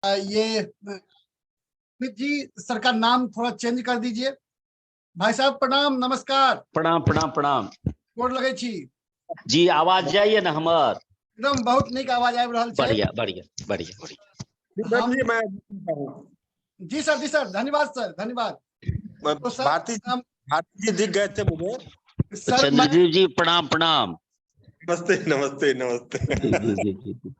ये अमित जी सर का नाम थोड़ा चेंज कर दीजिए। भाई साहब प्रणाम, नमस्कार। प्रणाम प्रणाम प्रणाम। गोर लगै छी जी, आवाज जाइए ना हमर? एकदम बहुत नीक आवाज आबि रहल छै। बढ़िया बढ़िया बढ़िया बढ़िया। हम जी मैं जी सर धन्यवाद सर, धन्यवाद। तो सर भारती जी दिख गए थे मुझे। सर मैं चंद्रजीव जी प्रणाम प्रणाम। नमस्ते नमस्ते नमस्ते। जी जी जी जी।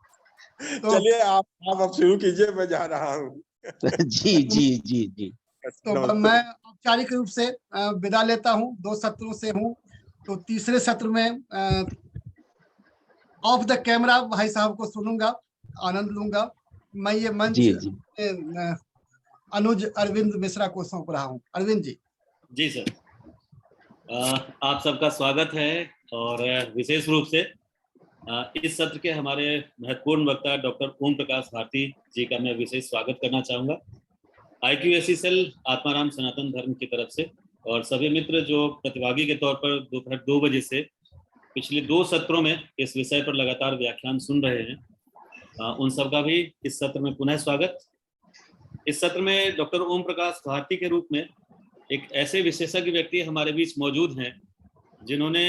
तो चलिए आप अब शुरू कीजिए, मैं जा रहा हूँ। जी जी जी जी। तो नमस्ते। मैं औपचारिक रूप से विदा लेता हूँ। 2 सत्रों से हूँ, तो तीसरे सत्र में ऑफ द कैमरा भाई साहब को सुनूंगा, आनंद लूंगा। मैं ये मंच जी जी अनुज अरविंद मिश्रा को सौंप रहा हूँ। अरविंद जी। जी सर, आप सबका स्वागत है और विशेष रूप से इस सत्र के हमारे महत्वपूर्ण वक्ता डॉक्टर ओम प्रकाश भारती जी का मैं विशेष स्वागत करना चाहूँगा। IQAC सेल आत्माराम सनातन धर्म की तरफ से, और सभी मित्र जो प्रतिभागी के तौर पर दोपहर 2 बजे से पिछले 2 सत्रों में इस विषय पर लगातार व्याख्यान सुन रहे हैं, उन सबका भी इस सत्र में पुनः स्वागत। इस सत्र में डॉक्टर ओम प्रकाश भारती के रूप में एक ऐसे विशेषज्ञ व्यक्ति हमारे बीच मौजूद हैं जिन्होंने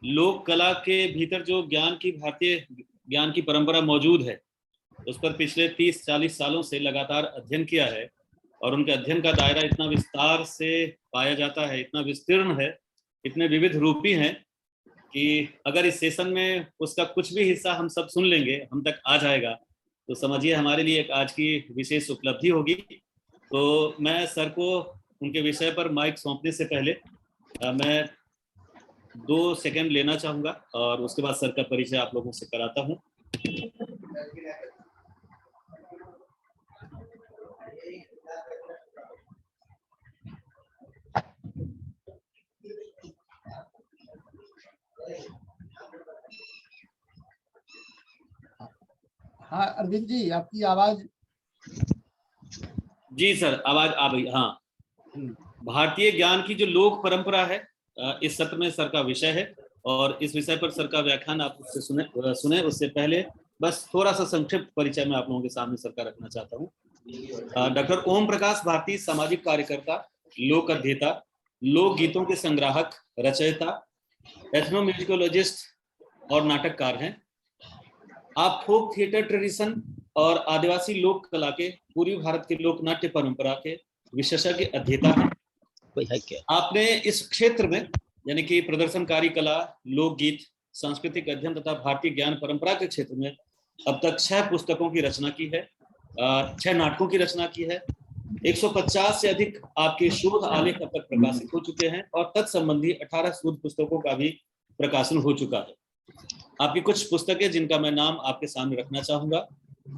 लोक कला के भीतर जो ज्ञान की भारतीय ज्ञान की परंपरा मौजूद है उस पर पिछले 30-40 सालों से लगातार अध्ययन किया है, और उनके अध्ययन का दायरा इतना विस्तार से पाया जाता है, इतना विस्तीर्ण है, इतने विविध रूपी हैं कि अगर इस सेशन में उसका कुछ भी हिस्सा हम सब सुन लेंगे, हम तक आ जाएगा, तो समझिए हमारे लिए एक आज की विशेष उपलब्धि होगी। तो मैं सर को उनके विषय पर माइक सौंपने से पहले मैं 2 सेकंड लेना चाहूँगा और उसके बाद सर का परिचय आप लोगों से कराता हूँ। हाँ अरविंद जी, आपकी आवाज। जी सर, आवाज आ गई। हाँ, भारतीय ज्ञान की जो लोक परंपरा है इस सत्र में सर का विषय है, और इस विषय पर सर का व्याख्यान आप उससे सुने उससे पहले बस थोड़ा सा संक्षिप्त परिचय मैं आप लोगों के सामने सर का रखना चाहता हूँ। डॉक्टर ओम प्रकाश भारती सामाजिक कार्यकर्ता, लोक अध्येता, लोक गीतों के संग्राहक, रचयिता, एथनोम्यूजिकोलॉजिस्ट और नाटककार हैं। आप फोक थिएटर ट्रेडिशन और आदिवासी लोक कला के पूर्वी भारत के लोक नाट्य परंपरा के विशेषज्ञ अध्येता हैं। आपने इस क्षेत्र में यानी कि प्रदर्शनकारी कला, लोकगीत, सांस्कृतिक अध्ययन तथा भारतीय ज्ञान परंपरा के क्षेत्र में अब तक 6 पुस्तकों की रचना की है, 6 नाटकों की रचना की है, 150 से अधिक आपके शोध आलेख अब तक प्रकाशित हो चुके हैं, और तत्संबंधी 18 शोध पुस्तकों का भी प्रकाशन हो चुका है। आपकी कुछ पुस्तकें जिनका मैं नाम आपके सामने रखना चाहूंगा: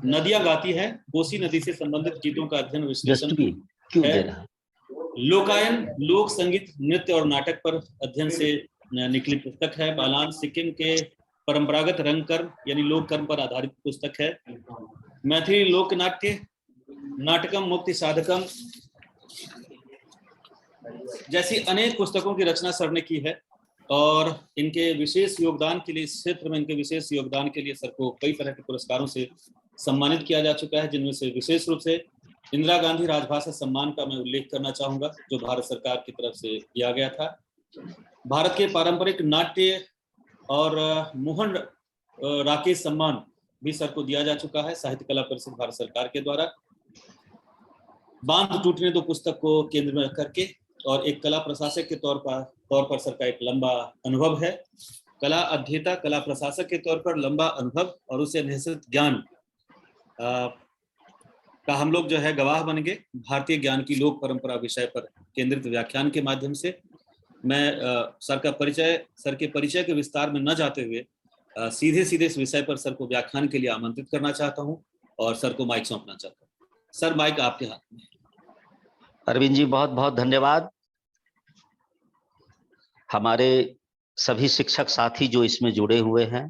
नदियां गाती है, कोसी नदी से संबंधित गीतों का अध्ययन विश्लेषण है, लोकायन, लोक संगीत, नृत्य और नाटक पर अध्ययन से निकली पुस्तक है, बालान सिक्किम के परंपरागत रंग कर्म यानी लोक कर्म पर आधारित पुस्तक है, मैथिली लोक नाट्य, नाटकम मुक्ति साधकम जैसी अनेक पुस्तकों की रचना सर ने की है। और इनके विशेष योगदान के लिए, इस क्षेत्र में इनके विशेष योगदान के लिए सर को कई तरह के पुरस्कारों से सम्मानित किया जा चुका है, जिनमें से विशेष रूप से इंदिरा गांधी राजभाषा सम्मान का मैं उल्लेख करना चाहूंगा, जो भारत सरकार की तरफ से दिया गया था। भारत के पारंपरिक नाट्य और मोहन राकेश सम्मान भी सर को दिया जा चुका है साहित्य कला परिषद भारत सरकार के द्वारा। बांध टूटने दो पुस्तक को केंद्र में करके, और एक कला प्रशासक के तौर पर सर का एक लंबा अनुभव है, कला अध्येता, कला प्रशासक के तौर पर लंबा अनुभव और उसे निहित ज्ञान का हम लोग जो है गवाह बन गए। भारतीय ज्ञान की लोक परंपरा विषय पर केंद्रित व्याख्यान के माध्यम से मैं सर के परिचय के विस्तार में न जाते हुए सीधे इस विषय पर सर को व्याख्यान के लिए आमंत्रित करना चाहता हूं और सर को माइक सौंपना चाहता हूं। सर, माइक आपके हाथ में। अरविंद जी बहुत बहुत धन्यवाद। हमारे सभी शिक्षक साथी जो इसमें जुड़े हुए हैं,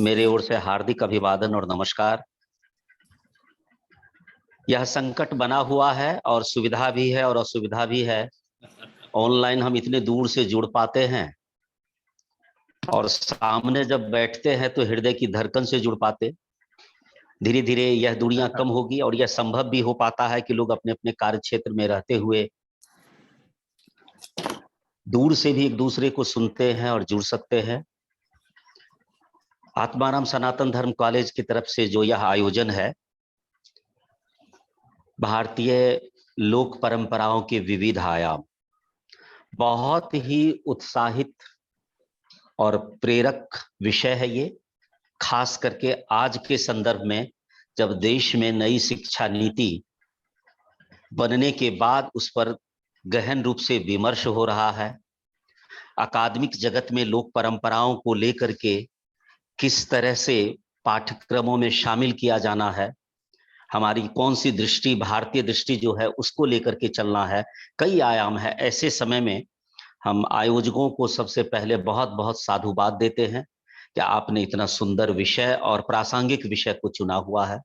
मेरे ओर से हार्दिक अभिवादन और नमस्कार। यह संकट बना हुआ है और सुविधा भी है और असुविधा भी है। ऑनलाइन हम इतने दूर से जुड़ पाते हैं और सामने जब बैठते हैं तो हृदय की धड़कन से जुड़ पाते। धीरे धीरे यह दूरियां कम होगी और यह संभव भी हो पाता है कि लोग अपने अपने कार्य क्षेत्र में रहते हुए दूर से भी एक दूसरे को सुनते हैं और जुड़ सकते हैं। आत्माराम सनातन धर्म कॉलेज की तरफ से जो यह आयोजन है, भारतीय लोक परंपराओं के विविध आयाम, बहुत ही उत्साहित और प्रेरक विषय है ये, खास करके आज के संदर्भ में जब देश में नई शिक्षा नीति बनने के बाद उस पर गहन रूप से विमर्श हो रहा है। अकादमिक जगत में लोक परंपराओं को लेकर के किस तरह से पाठ्यक्रमों में शामिल किया जाना है, हमारी कौन सी दृष्टि, भारतीय दृष्टि जो है उसको लेकर के चलना है, कई आयाम है। ऐसे समय में हम आयोजकों को सबसे पहले बहुत बहुत साधुवाद देते हैं कि आपने इतना सुंदर विषय और प्रासंगिक विषय को चुना हुआ है।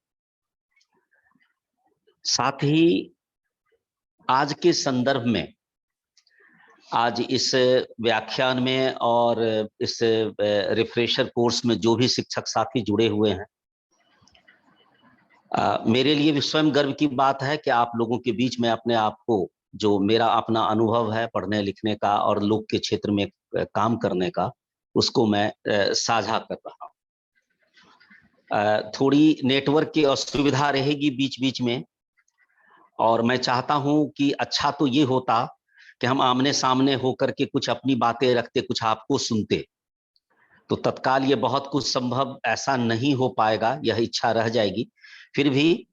साथ ही आज के संदर्भ में, आज इस व्याख्यान में और इस रिफ्रेशर कोर्स में जो भी शिक्षक साथी जुड़े हुए हैं, मेरे लिए भी स्वयं गर्व की बात है कि आप लोगों के बीच में अपने आप को, जो मेरा अपना अनुभव है पढ़ने लिखने का और लोक के क्षेत्र में काम करने का, उसको मैं साझा कर रहा हूँ। थोड़ी नेटवर्क की असुविधा रहेगी बीच बीच में, और मैं चाहता हूं कि अच्छा तो ये होता कि हम आमने सामने होकर के कुछ अपनी बातें रखते, कुछ आपको सुनते। तो तत्काल ये बहुत कुछ संभव ऐसा नहीं हो पाएगा, यह इच्छा रह जाएगी। फिर भी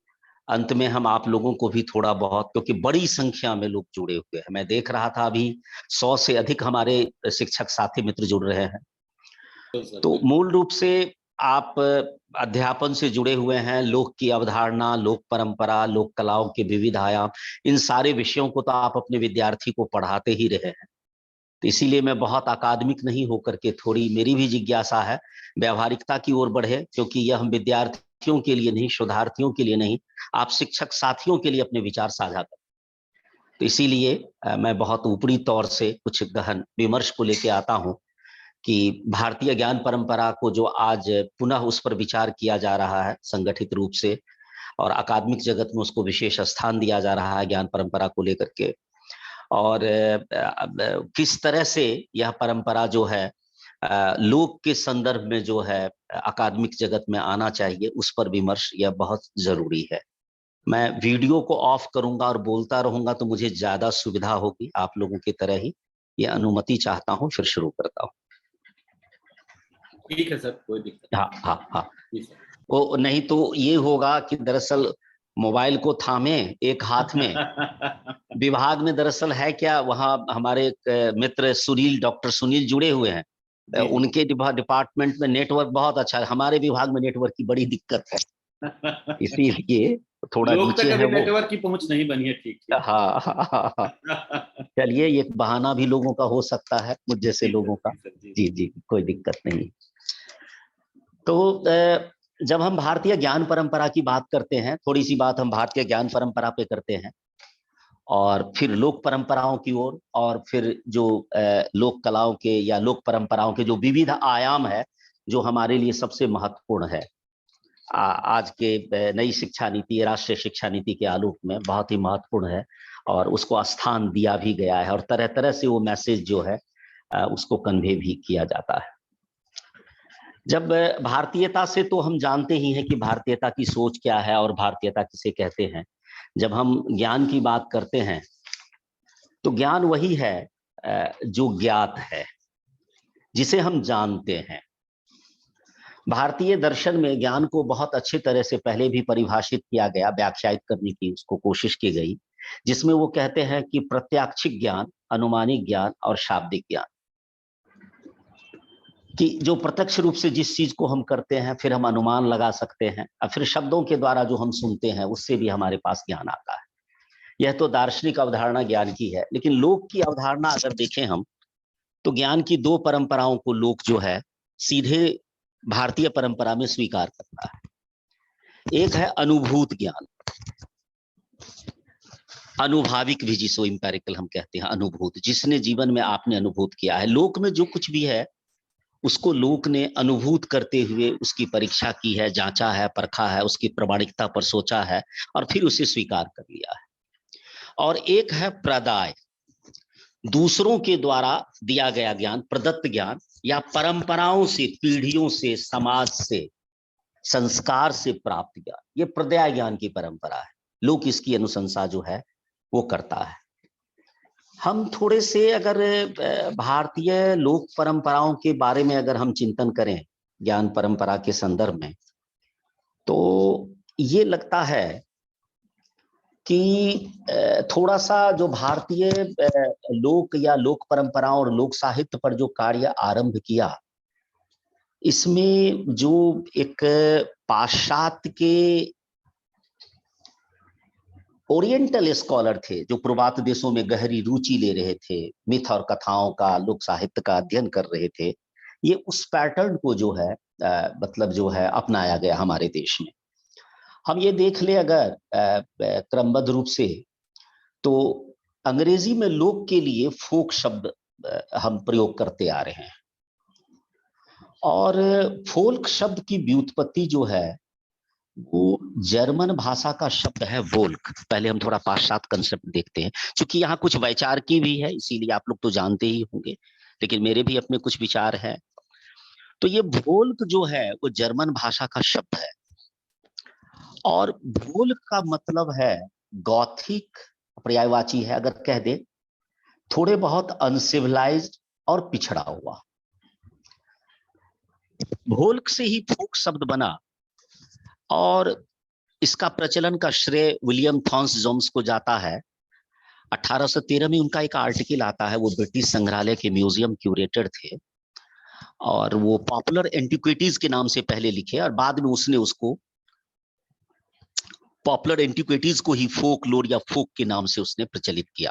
अंत में हम आप लोगों को भी थोड़ा बहुत, क्योंकि बड़ी संख्या में लोग जुड़े हुए हैं, मैं देख रहा था अभी 100 से अधिक हमारे शिक्षक साथी मित्र जुड़ रहे हैं। तो मूल रूप से आप अध्यापन से जुड़े हुए हैं, लोक की अवधारणा, लोक परंपरा, लोक कलाओं के विविध आयाम, इन सारे विषयों को तो आप अपने विद्यार्थी को पढ़ाते ही रहे हैं। तो इसीलिए मैं बहुत अकादमिक नहीं होकर के, थोड़ी मेरी भी जिज्ञासा है व्यावहारिकता की ओर बढ़े, क्योंकि यह हम विद्यार्थियों के लिए नहीं, शोधार्थियों के लिए नहीं, आप शिक्षक साथियों के लिए अपने विचार साझा करें। तो इसीलिए मैं बहुत ऊपरी तौर से कुछ गहन विमर्श को लेके आता हूं कि भारतीय ज्ञान परंपरा को जो आज पुनः उस पर विचार किया जा रहा है संगठित रूप से, और अकादमिक जगत में उसको विशेष स्थान दिया जा रहा है ज्ञान परंपरा को लेकर के, और किस तरह से यह परंपरा जो है लोक के संदर्भ में जो है अकादमिक जगत में आना चाहिए, उस पर विमर्श यह बहुत जरूरी है। मैं वीडियो को ऑफ करूंगा और बोलता रहूंगा तो मुझे ज्यादा सुविधा होगी, आप लोगों की तरह ही ये अनुमति चाहता हूं, फिर शुरू करता हूं। ठीक है सर, कोई दिक्कत हाँ हाँ हाँ, वो नहीं तो ये होगा कि दरअसल मोबाइल को थामे एक हाथ में विभाग में दरअसल है क्या, वहाँ हमारे एक मित्र सुनील, डॉक्टर सुनील जुड़े हुए हैं, उनके डिपार्टमेंट में नेटवर्क बहुत अच्छा है, हमारे विभाग में नेटवर्क की बड़ी दिक्कत है, इसीलिए थोड़ा नीचे है वो, नेटवर्क की पहुंच नहीं बनी है। ठीक है, हाँ हाँ हाँ, चलिए ये बहाना भी लोगों का हो सकता है, मुझ जैसे लोगों का। जी जी, कोई दिक्कत नहीं। तो जब हम भारतीय ज्ञान परंपरा की बात करते हैं, थोड़ी सी बात हम भारतीय ज्ञान परंपरा पे करते हैं, और फिर लोक परंपराओं की ओर, और फिर जो लोक कलाओं के या लोक परंपराओं के जो विविध आयाम है, जो हमारे लिए सबसे महत्वपूर्ण है आज के नई शिक्षा नीति, राष्ट्रीय शिक्षा नीति के आलोक में बहुत ही महत्वपूर्ण है, और उसको स्थान दिया भी गया है, और तरह तरह से वो मैसेज जो है उसको कन्वे भी किया जाता है। जब भारतीयता से, तो हम जानते ही हैं कि भारतीयता की सोच क्या है और भारतीयता किसे कहते हैं। जब हम ज्ञान की बात करते हैं तो ज्ञान वही है जो ज्ञात है, जिसे हम जानते हैं। भारतीय दर्शन में ज्ञान को बहुत अच्छी तरह से पहले भी परिभाषित किया गया, व्याख्यायित करने की उसको कोशिश की गई, जिसमें वो कहते हैं कि प्रत्याक्षिक ज्ञान, अनुमानिक ज्ञान और शाब्दिक ज्ञान, कि जो प्रत्यक्ष रूप से जिस चीज को हम करते हैं फिर हम अनुमान लगा सकते हैं, और फिर शब्दों के द्वारा जो हम सुनते हैं उससे भी हमारे पास ज्ञान आता है। यह तो दार्शनिक अवधारणा ज्ञान की है, लेकिन लोक की अवधारणा अगर देखें हम, तो ज्ञान की दो परंपराओं को लोक जो है सीधे भारतीय परंपरा में स्वीकार करता है। एक है अनुभूत ज्ञान, अनुभाविक भी जिसको इंपेरिकल हम कहते हैं, अनुभूत, जिसने जीवन में आपने अनुभूत किया है। लोक में जो कुछ भी है उसको लोक ने अनुभूत करते हुए उसकी परीक्षा की है, जांचा है, परखा है, उसकी प्रामाणिकता पर सोचा है और फिर उसे स्वीकार कर लिया है। और एक है प्रदाय, दूसरों के द्वारा दिया गया ज्ञान, प्रदत्त ज्ञान या परंपराओं से, पीढ़ियों से, समाज से, संस्कार से प्राप्त ज्ञान, ये प्रदय ज्ञान की परंपरा है। लोक इसकी अनुशंसा जो है वो करता है। हम थोड़े से अगर भारतीय लोक परंपराओं के बारे में अगर हम चिंतन करें ज्ञान परंपरा के संदर्भ में, तो ये लगता है कि थोड़ा सा जो भारतीय लोक या लोक परंपराओं और लोक साहित्य पर जो कार्य आरंभ किया, इसमें जो एक पाश्चात्य के ओरिएंटल स्कॉलर थे, जो पूर्वात्य देशों में गहरी रुचि ले रहे थे, मिथ और कथाओं का, लोक साहित्य का अध्ययन कर रहे थे, ये उस पैटर्न को जो है मतलब जो है अपनाया गया हमारे देश में। हम ये देख ले अगर क्रमबद्ध रूप से, तो अंग्रेजी में लोक के लिए फोक शब्द हम प्रयोग करते आ रहे हैं, और फोल्क शब्द की व्युत्पत्ति जो है वो जर्मन भाषा का शब्द है वोल्क। पहले हम थोड़ा पाश्चात्य कंसेप्ट देखते हैं, क्योंकि यहाँ कुछ वैचारिकी भी है, इसीलिए आप लोग तो जानते ही होंगे, लेकिन मेरे भी अपने कुछ विचार हैं। तो ये वोल्क जो है वो जर्मन भाषा का शब्द है, और वोल्क का मतलब है गॉथिक, पर्यायवाची है अगर कह दे, थोड़े बहुत अनसिविलाइज्ड और पिछड़ा हुआ। वोल्क से ही फोक शब्द बना, और इसका प्रचलन का श्रेय विलियम थॉर्न्स जोन्स को जाता है। 1813 में उनका एक आर्टिकल आता है, वो ब्रिटिश संग्रहालय के म्यूजियम क्यूरेटर थे, और वो पॉपुलर एंटिक्विटीज के नाम से पहले लिखे, और बाद में उसने उसको पॉपुलर एंटिक्विटीज को ही फोक लोर या फोक के नाम से उसने प्रचलित किया।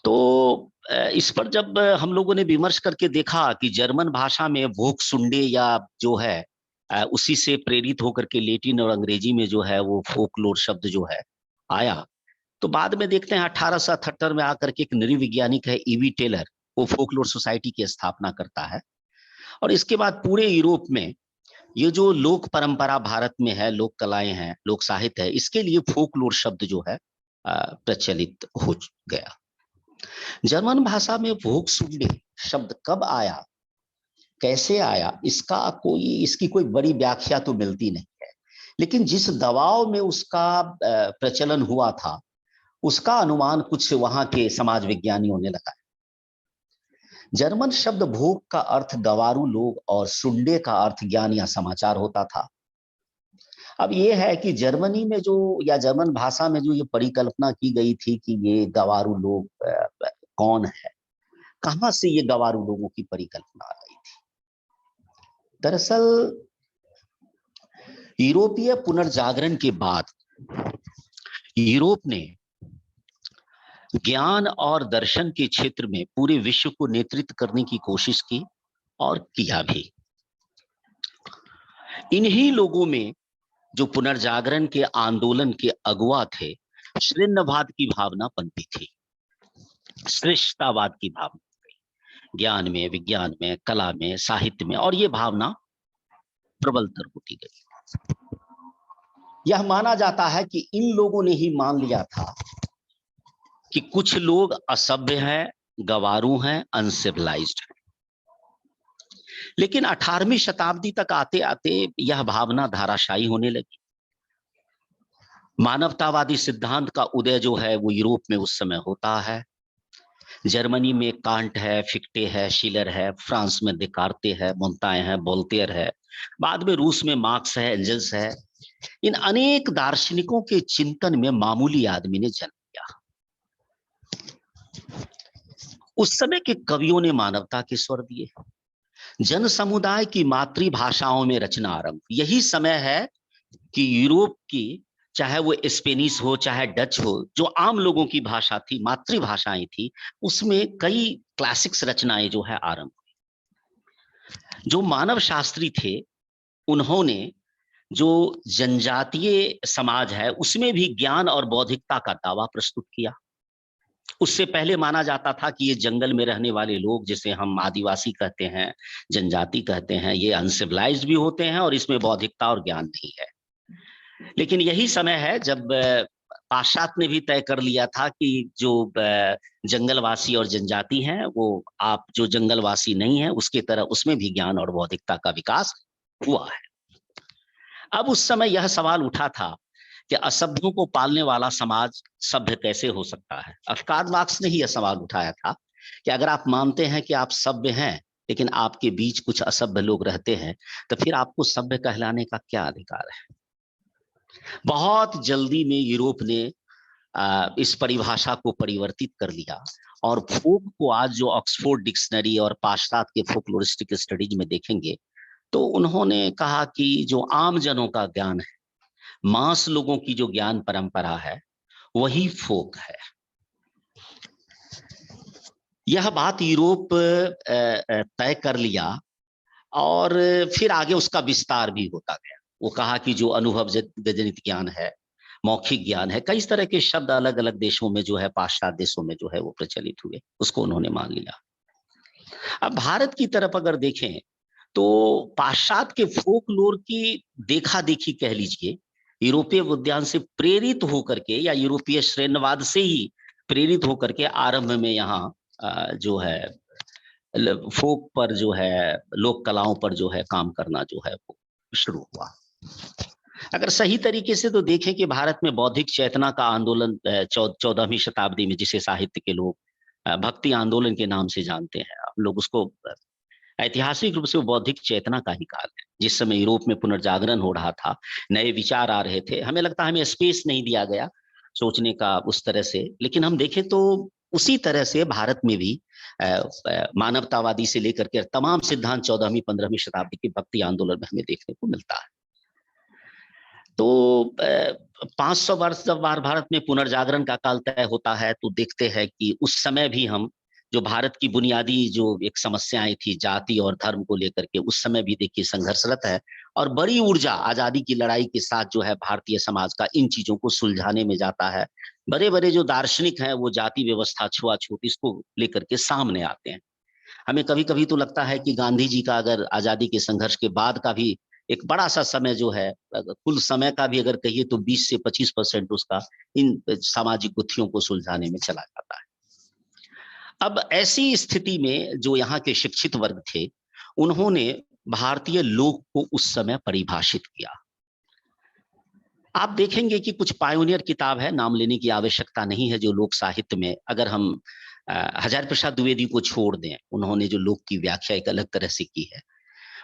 तो इस पर जब हम लोगों ने विमर्श करके देखा कि जर्मन भाषा में वोक्सुंडे या जो है उसी से प्रेरित होकर के लैटिन और अंग्रेजी में जो है वो फोकलोर शब्द जो है आया, तो बाद में देखते हैं 1878 में आकर के एक नृवैज्ञानिक है ईवी टेलर, वो फोकलोर सोसाइटी की स्थापना करता है, और इसके बाद पूरे यूरोप में ये जो लोक परंपरा भारत में है, लोक कलाएं हैं, लोक साहित्य है, इसके लिए फोकलोर शब्द जो है प्रचलित हो गया। जर्मन भाषा में वोक्सुंडे शब्द कब आया, कैसे आया, इसकी कोई बड़ी व्याख्या तो मिलती नहीं है, लेकिन जिस दबाव में उसका प्रचलन हुआ था उसका अनुमान कुछ वहां के समाज विज्ञानियों ने लगाया। जर्मन शब्द भोग का अर्थ गवारू लोग और सुंडे का अर्थ ज्ञान या समाचार होता था। अब ये है कि जर्मनी में जो, या जर्मन भाषा में जो ये परिकल्पना की गई थी कि ये गवारू लोग कौन है, कहां से ये गवारू लोगों की परिकल्पना आ गई थी। दरअसल यूरोपीय पुनर्जागरण के बाद यूरोप ने ज्ञान और दर्शन के क्षेत्र में पूरे विश्व को नेतृत्व करने की कोशिश की, और किया भी। इन्हीं लोगों में जो पुनर्जागरण के आंदोलन के अगुवा थे, श्रेण्यवाद की भावना बनती थी, श्रेष्ठतावाद की भावना, ज्ञान में, विज्ञान में, कला में, साहित्य में, और ये भावना प्रबलतर होती गई। यह माना जाता है कि इन लोगों ने ही मान लिया था कि कुछ लोग असभ्य हैं, गवारू हैं, अनसिविलाइज्ड हैं। लेकिन 18वीं शताब्दी तक आते आते यह भावना धाराशायी होने लगी। मानवतावादी सिद्धांत का उदय जो है वो यूरोप में उस समय होता है। जर्मनी में कांट है, फिक्टे है, शिलर है, फ्रांस में देकार्ते है, मोंताए है, वोल्टेयर है, बाद में रूस में मार्क्स है, एंजल्स है। इन अनेक दार्शनिकों के चिंतन में मामूली आदमी ने जन्म लिया। उस समय के कवियों ने मानवता के स्वर दिए, जन समुदाय की मातृभाषाओं में रचना आरंभ। यही समय है कि यूरोप की, चाहे वो स्पेनिश हो, चाहे डच हो, जो आम लोगों की भाषा थी, मातृभाषाएं थी, उसमें कई क्लासिक्स रचनाएं जो है आरंभ हुई। जो मानव शास्त्री थे उन्होंने जो जनजातीय समाज है उसमें भी ज्ञान और बौद्धिकता का दावा प्रस्तुत किया। उससे पहले माना जाता था कि ये जंगल में रहने वाले लोग, जिसे हम आदिवासी कहते हैं, जनजाति कहते हैं, ये अनसिविलाइज्ड भी होते हैं और इसमें बौद्धिकता और ज्ञान नहीं है। लेकिन यही समय है जब पाश्चात्य ने भी तय कर लिया था कि जो जंगलवासी और जनजाति हैं, वो आप जो जंगलवासी नहीं है उसके तरह उसमें भी ज्ञान और बौद्धिकता का विकास हुआ है। अब उस समय यह सवाल उठा था कि असभ्यों को पालने वाला समाज सभ्य कैसे हो सकता है। कार्ल मार्क्स ने ही यह सवाल उठाया था कि अगर आप मानते हैं कि आप सभ्य हैं लेकिन आपके बीच कुछ असभ्य लोग रहते हैं, तो फिर आपको सभ्य कहलाने का क्या अधिकार है। बहुत जल्दी में यूरोप ने इस परिभाषा को परिवर्तित कर लिया और फोक को आज जो ऑक्सफोर्ड डिक्शनरी और पाश्चात्य के फोकलोरिस्टिक स्टडीज में देखेंगे तो उन्होंने कहा कि जो आम जनों का ज्ञान है, मास लोगों की जो ज्ञान परंपरा है, वही फोक है। यह बात यूरोप तय कर लिया और फिर आगे उसका विस्तार भी होता गया। वो कहा कि जो अनुभव जनित ज्ञान है, मौखिक ज्ञान है, कई तरह के शब्द अलग अलग देशों में जो है, पाश्चात्य देशों में जो है वो प्रचलित हुए, उसको उन्होंने मान लिया। अब भारत की तरफ अगर देखें तो पाश्चात्य के फोकलोर की देखा देखी कह लीजिए, यूरोपीय उद्यान से प्रेरित होकर के या यूरोपीय श्रेणीवाद से ही प्रेरित होकर के आरंभ में यहाँ जो है फोक पर जो है, लोक कलाओं पर जो है काम करना जो है वो शुरू हुआ। अगर सही तरीके से तो देखें कि भारत में बौद्धिक चेतना का आंदोलन 14वीं शताब्दी में, जिसे साहित्य के लोग भक्ति आंदोलन के नाम से जानते हैं, हम लोग उसको ऐतिहासिक रूप से वो बौद्धिक चेतना का ही काल है, जिस समय यूरोप में पुनर्जागरण हो रहा था, नए विचार आ रहे थे। हमें लगता है हमें स्पेस नहीं दिया गया सोचने का उस तरह से, लेकिन हम देखें तो उसी तरह से भारत में भी मानवतावादी से लेकर के तमाम सिद्धांत 14वीं 15वीं शताब्दी के भक्ति आंदोलन में हमें देखने को मिलता है। तो 500 वर्ष जब भारत में पुनर्जागरण का काल तय होता है तो देखते हैं कि उस समय भी हम जो भारत की बुनियादी जो एक समस्याएं थी जाति और धर्म को लेकर के, उस समय भी देखिए संघर्षरत है और बड़ी ऊर्जा आजादी की लड़ाई के साथ जो है भारतीय समाज का इन चीजों को सुलझाने में जाता है। बड़े बड़े जो दार्शनिक हैं वो जाति व्यवस्था, छुआछूत, इसको लेकर के सामने आते हैं। हमें कभी कभी तो लगता है कि गांधी जी का अगर आजादी के संघर्ष के बाद का भी एक बड़ा सा समय जो है, कुल समय का भी अगर कहिए तो 20 से 25% उसका इन सामाजिक गुत्थियों को सुलझाने में चला जाता है। अब ऐसी स्थिति में जो यहाँ के शिक्षित वर्ग थे, उन्होंने भारतीय लोक को उस समय परिभाषित किया। आप देखेंगे कि कुछ पायोनियर किताब है, नाम लेने की आवश्यकता नहीं है, जो लोक साहित्य में, अगर हम हजारी प्रसाद द्विवेदी को छोड़ दें, उन्होंने जो लोक की व्याख्या एक अलग तरह से की है,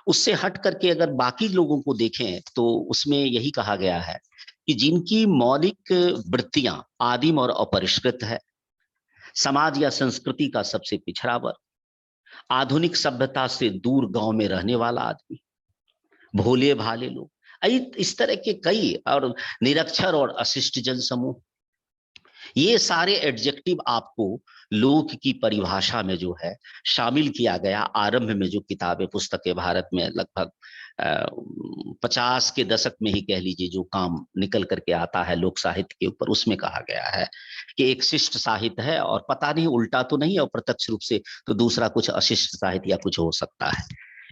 उससे हट करके अगर बाकी लोगों को देखें तो उसमें यही कहा गया है कि जिनकी मौलिक वृत्तियां आदिम और अपरिष्कृत है, समाज या संस्कृति का सबसे पिछड़ा वर्ग, आधुनिक सभ्यता से दूर गांव में रहने वाला आदमी, भोले भाले लोग, इस तरह के कई, और निरक्षर और अशिष्ट जन समूह, ये सारे एडजेक्टिव आपको लोक की परिभाषा में जो है शामिल किया गया। आरंभ में जो किताबें पुस्तकें भारत में लगभग 50 के दशक में ही कह लीजिए जो काम निकल करके आता है लोक साहित्य के ऊपर, उसमें कहा गया है कि एक शिष्ट साहित्य है और पता नहीं उल्टा तो नहीं, और प्रत्यक्ष रूप से तो दूसरा कुछ अशिष्ट साहित्य या कुछ हो सकता है।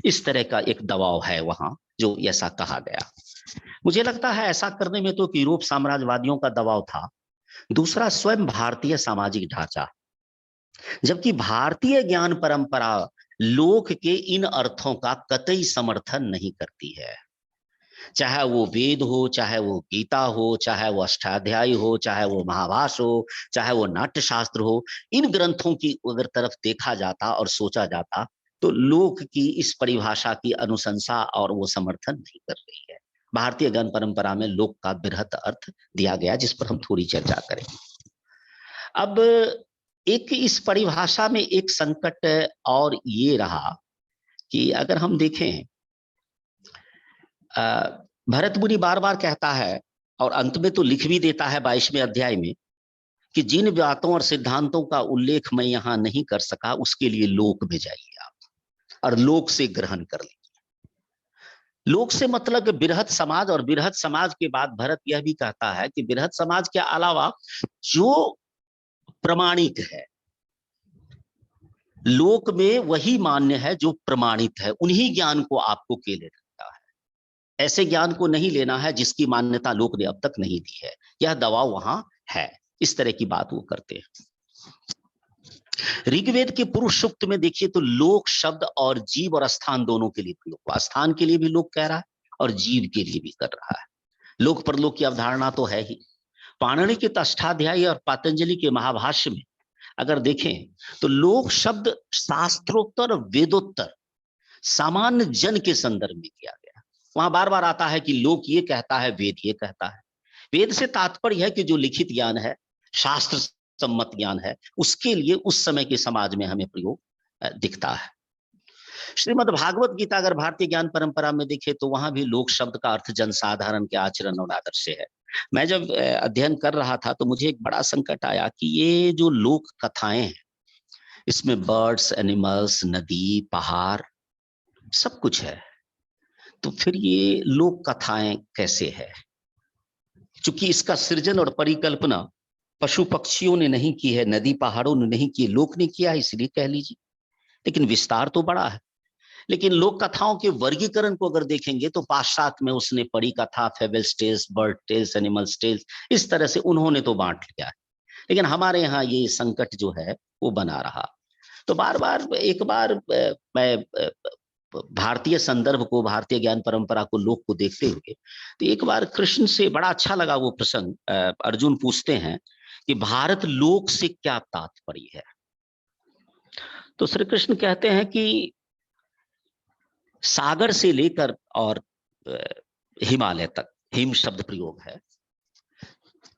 इस तरह का एक दबाव है वहां जो ऐसा कहा गया। मुझे लगता है ऐसा करने में तो यूरोप साम्राज्यवादियों का दबाव था, दूसरा स्वयं भारतीय सामाजिक ढांचा, जबकि भारतीय ज्ञान परंपरा लोक के इन अर्थों का कतई समर्थन नहीं करती है। चाहे वो वेद हो, चाहे वो गीता हो, चाहे वो अष्टाध्यायी हो, चाहे वो महाभाष्य हो, चाहे वो नाट्यशास्त्र हो, इन ग्रंथों की अगर तरफ देखा जाता और सोचा जाता तो लोक की इस परिभाषा की अनुशंसा और वो समर्थन नहीं कर रही है। भारतीय ज्ञान परंपरा में लोक का बृहत अर्थ दिया गया, जिस पर हम थोड़ी चर्चा करेंगे। अब एक इस परिभाषा में एक संकट और ये रहा कि अगर हम देखें, भरत मुनि बार बार कहता है और अंत में तो लिख भी देता है 22वें अध्याय में कि जिन बातों और सिद्धांतों का उल्लेख मैं यहां नहीं कर सका उसके लिए लोक में जाइए आप और लोक से ग्रहण कर लीजिए। लोक से मतलब बृहत समाज, और बृहत समाज के बाद भरत यह भी कहता है कि बृहत समाज के अलावा जो प्रमाणिक है। लोक में वही मान्य है जो प्रमाणित है, उन्हीं ज्ञान को आपको केले रखता है। ऐसे ज्ञान को नहीं लेना है जिसकी मान्यता लोक ने अब तक नहीं दी है। यह दबाव वहां है, इस तरह की बात वो करते हैं। ऋग्वेद के पुरुष सूक्त में देखिए तो लोक शब्द और जीव और स्थान दोनों के लिए प्रयोग हुआ। स्थान के लिए भी लोक कह रहा है और जीव के लिए भी कर रहा है। लोक परलोक की अवधारणा तो है ही। पाणिनि के अष्टाध्यायी और पतंजलि के महाभाष्य में अगर देखें तो लोक शब्द शास्त्रोत्तर वेदोत्तर सामान्य जन के संदर्भ में किया गया। वहां बार बार आता है कि लोक ये कहता है, वेद ये कहता है। वेद से तात्पर्य है कि जो लिखित ज्ञान है, शास्त्र सम्मत ज्ञान है, उसके लिए उस समय के समाज में हमें प्रयोग दिखता है। श्रीमद् भागवत गीता अगर भारतीय ज्ञान परंपरा में देखे तो वहां भी लोक शब्द का अर्थ जनसाधारण के आचरण और आदर्श से है। मैं जब अध्ययन कर रहा था तो मुझे एक बड़ा संकट आया कि ये जो लोक कथाएं हैं, इसमें बर्ड्स, एनिमल्स, नदी, पहाड़ सब कुछ है, तो फिर ये लोक कथाएं कैसे है? क्योंकि इसका सृजन और परिकल्पना पशु पक्षियों ने नहीं की है, नदी पहाड़ों ने नहीं की, लोक ने किया है, इसलिए कह लीजिए। लेकिन विस्तार तो बड़ा है। लेकिन लोक कथाओं के वर्गीकरण को अगर देखेंगे तो पाश्चात्य में उसने परी कथा, fables tales, bird tales, animals tales, इस तरह से उन्होंने तो बांट लिया है। लेकिन हमारे यहाँ ये संकट जो है वो बना रहा। तो बार बार एक बार मैं भारतीय संदर्भ को, भारतीय ज्ञान परंपरा को, लोक को देखते हुए तो एक बार कृष्ण से बड़ा अच्छा लगा वो प्रसंग। अर्जुन पूछते हैं कि भारत लोक से क्या तात्पर्य है? तो श्री कृष्ण कहते हैं कि सागर से लेकर और हिमालय तक, हिम शब्द प्रयोग है,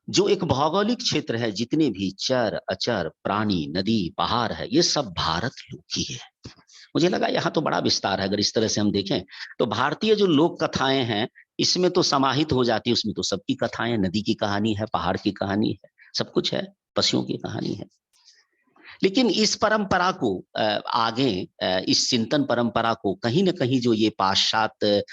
जो एक भौगोलिक क्षेत्र है, जितने भी चर अचर प्राणी, नदी, पहाड़ है, ये सब भारत लोक ही है। मुझे लगा यहाँ तो बड़ा विस्तार है। अगर इस तरह से हम देखें तो भारतीय जो लोक कथाएं हैं इसमें तो समाहित हो जाती है, उसमें तो सबकी कथाएं, नदी की कहानी है, पहाड़ की कहानी है, सब कुछ है, पशुओं की कहानी है। लेकिन इस परंपरा को आगे, इस चिंतन परंपरा को कहीं ना कहीं जो ये पाश्चात्य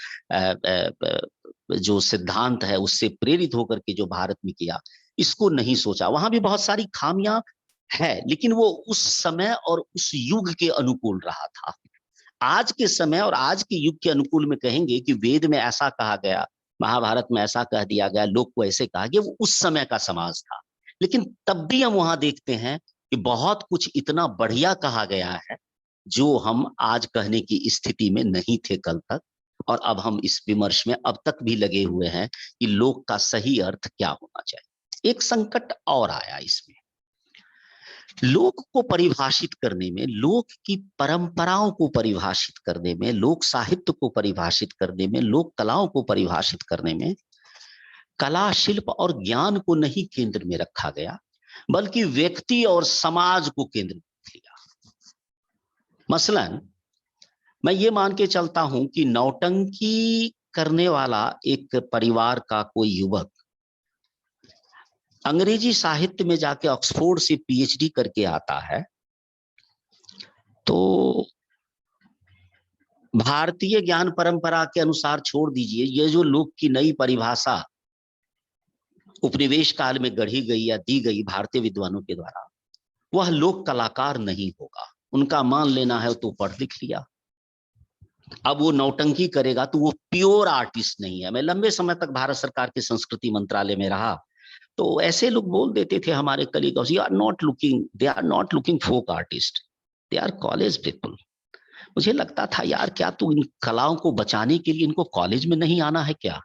जो सिद्धांत है उससे प्रेरित होकर के जो भारत में किया, इसको नहीं सोचा। वहां भी बहुत सारी खामियां है, लेकिन वो उस समय और उस युग के अनुकूल रहा था। आज के समय और आज के युग के अनुकूल में कहेंगे कि वेद में ऐसा कहा गया, महाभारत में ऐसा कह दिया गया, लोक को ऐसे कहा गया, वो उस समय का समाज था। लेकिन तब भी हम वहां देखते हैं कि बहुत कुछ इतना बढ़िया कहा गया है जो हम आज कहने की स्थिति में नहीं थे कल तक। और अब हम इस विमर्श में अब तक भी लगे हुए हैं कि लोक का सही अर्थ क्या होना चाहिए। एक संकट और आया इसमें, लोक को परिभाषित करने में, लोक की परंपराओं को परिभाषित करने में, लोक साहित्य को परिभाषित करने में, लोक कलाओं को परिभाषित करने में कला, शिल्प और ज्ञान को नहीं केंद्र में रखा गया, बल्कि व्यक्ति और समाज को केंद्र में लिया। मसलन मैं ये मान के चलता हूं कि नौटंकी करने वाला एक परिवार का कोई युवक अंग्रेजी साहित्य में जाके ऑक्सफोर्ड से पीएचडी करके आता है, तो भारतीय ज्ञान परंपरा के अनुसार, छोड़ दीजिए ये जो लोक की नई परिभाषा उपनिवेश काल में गढ़ी गई या दी गई भारतीय विद्वानों के द्वारा, वह लोक कलाकार नहीं होगा। उनका मान लेना है तो पढ़ लिख लिया, अब वो नौटंकी करेगा तो वो प्योर आर्टिस्ट नहीं है। मैं लंबे समय तक भारत सरकार के संस्कृति मंत्रालय में रहा, तो ऐसे लोग बोल देते थे हमारे colleague, they are not looking folk artist, they are college people. मुझे लगता था यार क्या तू इन कलाओं को बचाने के लिए इनको कॉलेज में नहीं आना है क्या?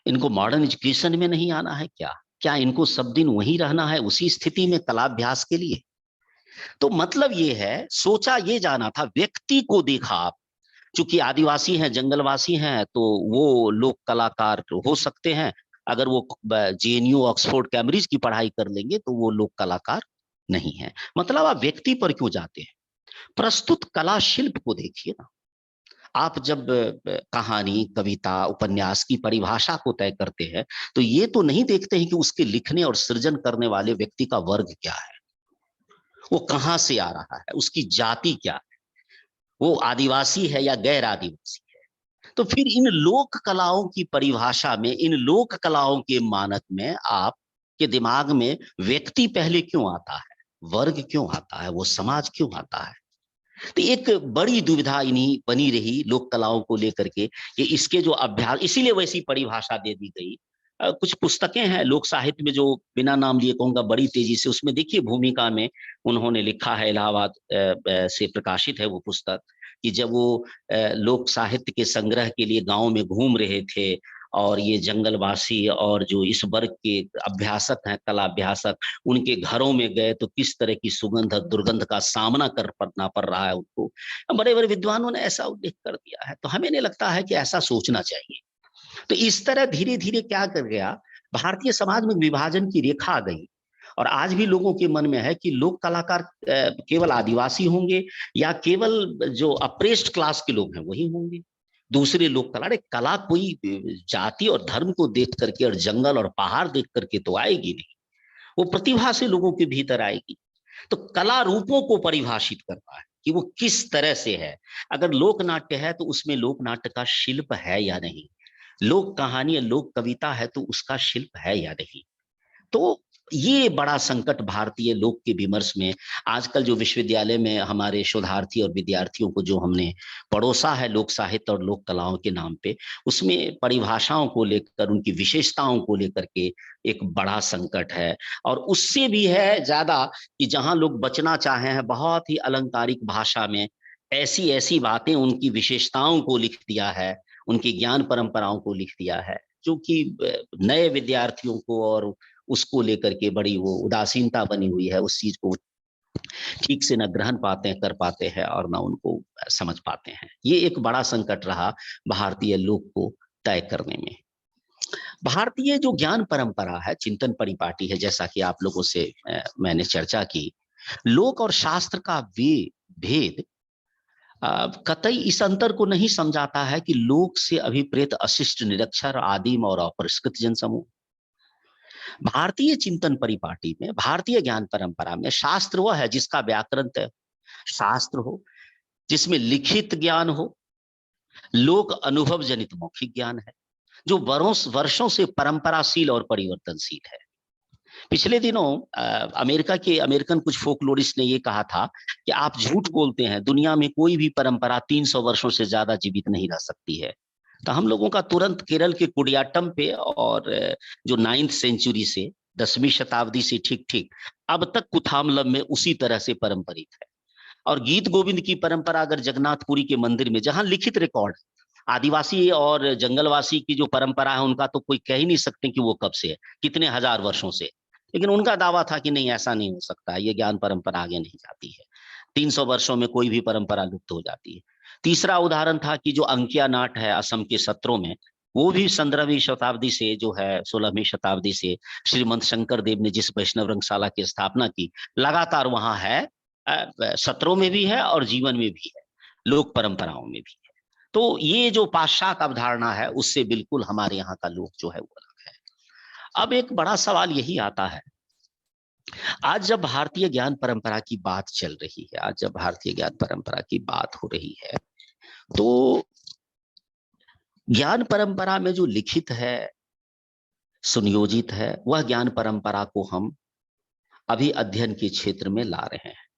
इनको मॉडर्न एजुकेशन में नहीं आना है क्या? क्या इनको सब दिन वहीं रहना है उसी स्थिति में कलाभ्यास के लिए? तो मतलब ये है, सोचा ये जाना था, व्यक्ति को देखा आप, चूंकि आदिवासी हैं, जंगलवासी हैं, तो वो लोक कलाकार हो सकते हैं। अगर वो जेएनयू, ऑक्सफोर्ड, कैम्ब्रिज की पढ़ाई कर लेंगे तो वो लोक कलाकार नहीं है। मतलब आप व्यक्ति पर क्यों जाते हैं? प्रस्तुत कला शिल्प को देखिए ना। आप जब कहानी, कविता, उपन्यास की परिभाषा को तय करते हैं तो ये तो नहीं देखते हैं कि उसके लिखने और सृजन करने वाले व्यक्ति का वर्ग क्या है, वो कहां से आ रहा है, उसकी जाति क्या है, वो आदिवासी है या गैर आदिवासी है। तो फिर इन लोक कलाओं की परिभाषा में, इन लोक कलाओं के मानक में आप के दिमाग में व्यक्ति पहले क्यों आता है, वर्ग क्यों आता है, वो समाज क्यों आता है। तो एक बड़ी दुविधा इन्हीं बनी रही लोक कलाओं को लेकर के कि इसके जो अभ्यास, इसीलिए वैसी परिभाषा दे दी गई। कुछ पुस्तकें हैं लोक साहित्य में जो बिना नाम लिए कहूंगा बड़ी तेजी से, उसमें देखिए भूमिका में उन्होंने लिखा है, इलाहाबाद से प्रकाशित है वो पुस्तक, कि जब वो लोक साहित्य के संग्रह के लिए गांव में घूम रहे थे और ये जंगलवासी और जो इस वर्ग के अभ्यासक हैं, कला अभ्यासक, उनके घरों में गए तो किस तरह की सुगंध और दुर्गंध का सामना करना पड़ रहा है उनको। बड़े बड़े विद्वानों ने ऐसा उल्लेख कर दिया है, तो हमें नहीं लगता है कि ऐसा सोचना चाहिए। तो इस तरह धीरे धीरे क्या कर गया, भारतीय समाज में विभाजन की रेखा आ गई और आज भी लोगों के मन में है कि लोक कलाकार केवल आदिवासी होंगे या केवल जो अप्रेस्ड क्लास के लोग हैं वही होंगे। दूसरे लोक कला, अरे कला कोई जाति और धर्म को देख करके और जंगल और पहाड़ देख करके तो आएगी नहीं, वो प्रतिभा से लोगों के भीतर आएगी। तो कला रूपों को परिभाषित करता है कि वो किस तरह से है। अगर लोक नाट्य है तो उसमें लोक नाट्य का शिल्प है या नहीं, लोक कहानी या लोक कविता है तो उसका शिल्प है या नहीं। तो ये बड़ा संकट भारतीय लोक के विमर्श में आजकल जो विश्वविद्यालय में हमारे शोधार्थी और विद्यार्थियों को जो हमने परोसा है लोक साहित्य और लोक कलाओं के नाम पे, उसमें परिभाषाओं को लेकर, उनकी विशेषताओं को लेकर के एक बड़ा संकट है। और उससे भी है ज्यादा कि जहां लोग बचना चाहे हैं बहुत ही अलंकारिक भाषा में ऐसी ऐसी बातें, उनकी विशेषताओं को लिख दिया है, उनकी ज्ञान परंपराओं को लिख दिया है, जो कि नए विद्यार्थियों को और उसको लेकर के बड़ी वो उदासीनता बनी हुई है, उस चीज को ठीक से न ग्रहण कर पाते हैं और न उनको समझ पाते हैं। ये एक बड़ा संकट रहा भारतीय लोक को तय करने में। भारतीय जो ज्ञान परंपरा है, चिंतन परिपाटी है, जैसा कि आप लोगों से मैंने चर्चा की, लोक और शास्त्र का वे भेद कतई इस अंतर को नहीं समझाता है कि लोक से अभिप्रेत अशिष्ट, निरक्षर, आदिम और अपरिष्कृत जनसमूह। भारतीय चिंतन परिपाटी में, भारतीय ज्ञान परंपरा में शास्त्र वह है जिसका व्याकरण तय शास्त्र हो, जिसमें लिखित ज्ञान हो, लोक अनुभव जनित मौखिक ज्ञान है, जो वर्षों से परंपराशील और परिवर्तनशील है। पिछले दिनों अमेरिकन कुछ फोकलोरिस्ट ने ये कहा था कि आप झूठ बोलते हैं, दुनिया में कोई भी परंपरा 300 वर्षों से ज्यादा जीवित नहीं रह सकती है। तो हम लोगों का तुरंत केरल के कुडियाट्टम पे और जो 9th सेंचुरी से 10वीं शताब्दी से ठीक ठीक अब तक कुथामलम में उसी तरह से परंपरित है। और गीत गोविंद की परंपरा अगर जगन्नाथपुरी के मंदिर में, जहां लिखित रिकॉर्ड, आदिवासी और जंगलवासी की जो परंपरा है उनका तो कोई कह ही नहीं सकते कि वो कब से है, कितने हजार वर्षों से, लेकिन उनका दावा था कि नहीं ऐसा नहीं हो सकता, ये ज्ञान परंपरा आगे नहीं जाती है, 300 वर्षों में कोई भी परंपरा लुप्त हो जाती है। तीसरा उदाहरण था कि जो अंकिया नाट है असम के सत्रों में, वो भी 15वीं शताब्दी से जो है 16वीं शताब्दी से श्रीमंत शंकर देव ने जिस वैष्णव रंगशाला की स्थापना की, लगातार वहां है, सत्रों में भी है और जीवन में भी है, लोक परंपराओं में भी है। तो ये जो पाश्चात्य अवधारणा है उससे बिल्कुल हमारे यहाँ का लोक जो है वो अलग है। अब एक बड़ा सवाल यही आता है, आज जब भारतीय ज्ञान परंपरा की बात चल रही है, आज जब भारतीय ज्ञान परंपरा की बात हो रही है, तो ज्ञान परंपरा में जो लिखित है, सुनियोजित है, वह ज्ञान परंपरा को हम अभी अध्ययन के क्षेत्र में ला रहे हैं।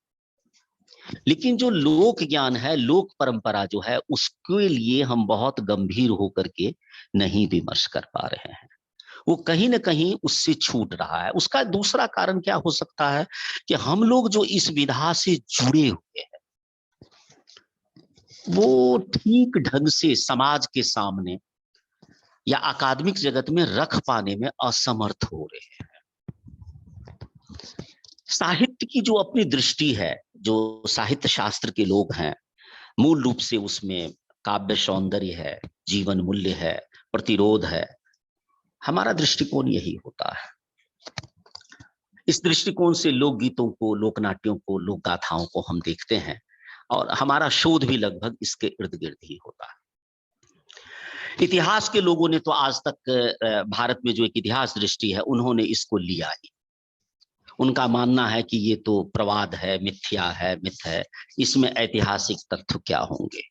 लेकिन जो लोक ज्ञान है, लोक परंपरा जो है, उसके लिए हम बहुत गंभीर होकर के नहीं विमर्श कर पा रहे हैं, वो कहीं ना कहीं उससे छूट रहा है। उसका दूसरा कारण क्या हो सकता है कि हम लोग जो इस विधा से जुड़े हुए हैं वो ठीक ढंग से समाज के सामने या अकादमिक जगत में रख पाने में असमर्थ हो रहे हैं। साहित्य की जो अपनी दृष्टि है, जो साहित्य शास्त्र के लोग हैं, मूल रूप से उसमें काव्य सौंदर्य है, जीवन मूल्य है, प्रतिरोध है। हमारा दृष्टिकोण यही होता है। इस दृष्टिकोण से लोकगीतों को, लोकनाट्यों को, लोक गाथाओं को हम देखते हैं और हमारा शोध भी लगभग इसके इर्द गिर्द ही होता है। इतिहास के लोगों ने तो आज तक भारत में जो एक इतिहास दृष्टि है उन्होंने इसको लिया ही। उनका मानना है कि ये तो प्रवाद है, मिथ्या है, मिथ है, इसमें ऐतिहासिक तथ्य क्या होंगे।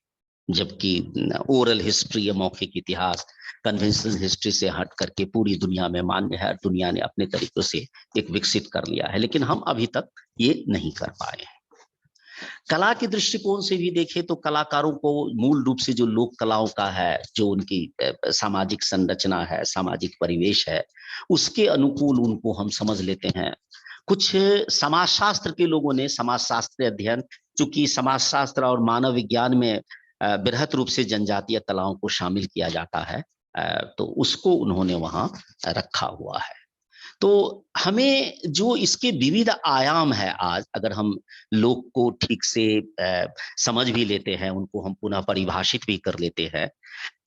जबकि ओरल हिस्ट्री या मौखिक इतिहास कन्वेंशनल हिस्ट्री से हट करके पूरी दुनिया में मान्य है, दुनिया ने अपने तरीकों से एक विकसित कर लिया है, लेकिन हम अभी तक ये नहीं कर पाए हैं। कला के दृष्टिकोण से भी देखें तो कलाकारों को मूल रूप से जो लोक कलाओं का है, जो उनकी सामाजिक संरचना है, सामाजिक परिवेश है, उसके अनुकूल उनको हम समझ लेते हैं। कुछ समाजशास्त्र के लोगों ने समाजशास्त्र अध्ययन, चूंकि समाजशास्त्र और मानव विज्ञान में बृहत रूप से जनजातीय कलाओं को शामिल किया जाता है, तो उसको उन्होंने वहां रखा हुआ है। तो हमें जो इसके विविध आयाम है, आज अगर हम लोक को ठीक से समझ भी लेते हैं, उनको हम पुनः परिभाषित भी कर लेते हैं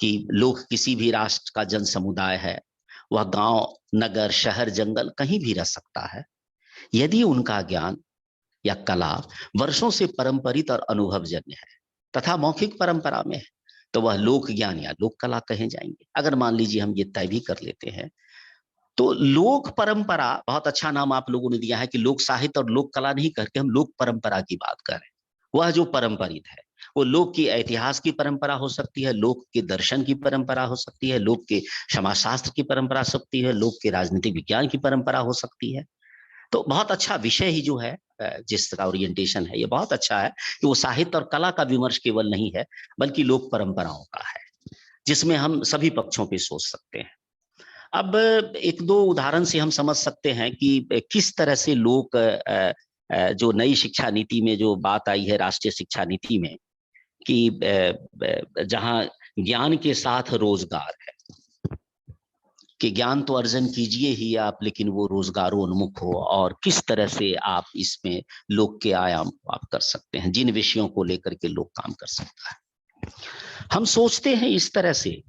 कि लोक किसी भी राष्ट्र का जन समुदाय है, वह गांव, नगर, शहर, जंगल कहीं भी रह सकता है, यदि उनका ज्ञान या कला वर्षों से परंपरित और अनुभवजन्य है तथा मौखिक परंपरा में है, तो वह लोक ज्ञान या लोक कला कहे जाएंगे। अगर मान लीजिए हम ये तय भी कर लेते हैं, तो लोक परंपरा, बहुत अच्छा नाम आप लोगों ने दिया है कि लोक साहित्य और लोक कला नहीं करके हम लोक परंपरा की बात करें। वह जो परंपरित है, वो लोक की इतिहास की परंपरा हो सकती है, लोक के दर्शन की परंपरा हो सकती है, लोक के समाजशास्त्र की परंपरा हो सकती है, लोक के राजनीतिक विज्ञान की परंपरा हो सकती है। तो बहुत अच्छा विषय ही जो है, जिसका ओरिएंटेशन है, ये बहुत अच्छा है कि वो साहित्य और कला का विमर्श केवल नहीं है, बल्कि लोक परंपराओं का है, जिसमें हम सभी पक्षों पे सोच सकते हैं। अब एक दो उदाहरण से हम समझ सकते हैं कि किस तरह से लोग जो नई शिक्षा नीति में जो बात आई है, राष्ट्रीय शिक्षा नीति में, कि जहां ज्ञान के साथ रोजगार है, कि ज्ञान तो अर्जन कीजिए ही आप, लेकिन वो रोजगारोन्मुख हो, और किस तरह से आप इसमें लोग के आयाम आप कर सकते हैं, जिन विषयों को लेकर के लोग काम कर सकता है। हम सोचते हैं इस तरह से,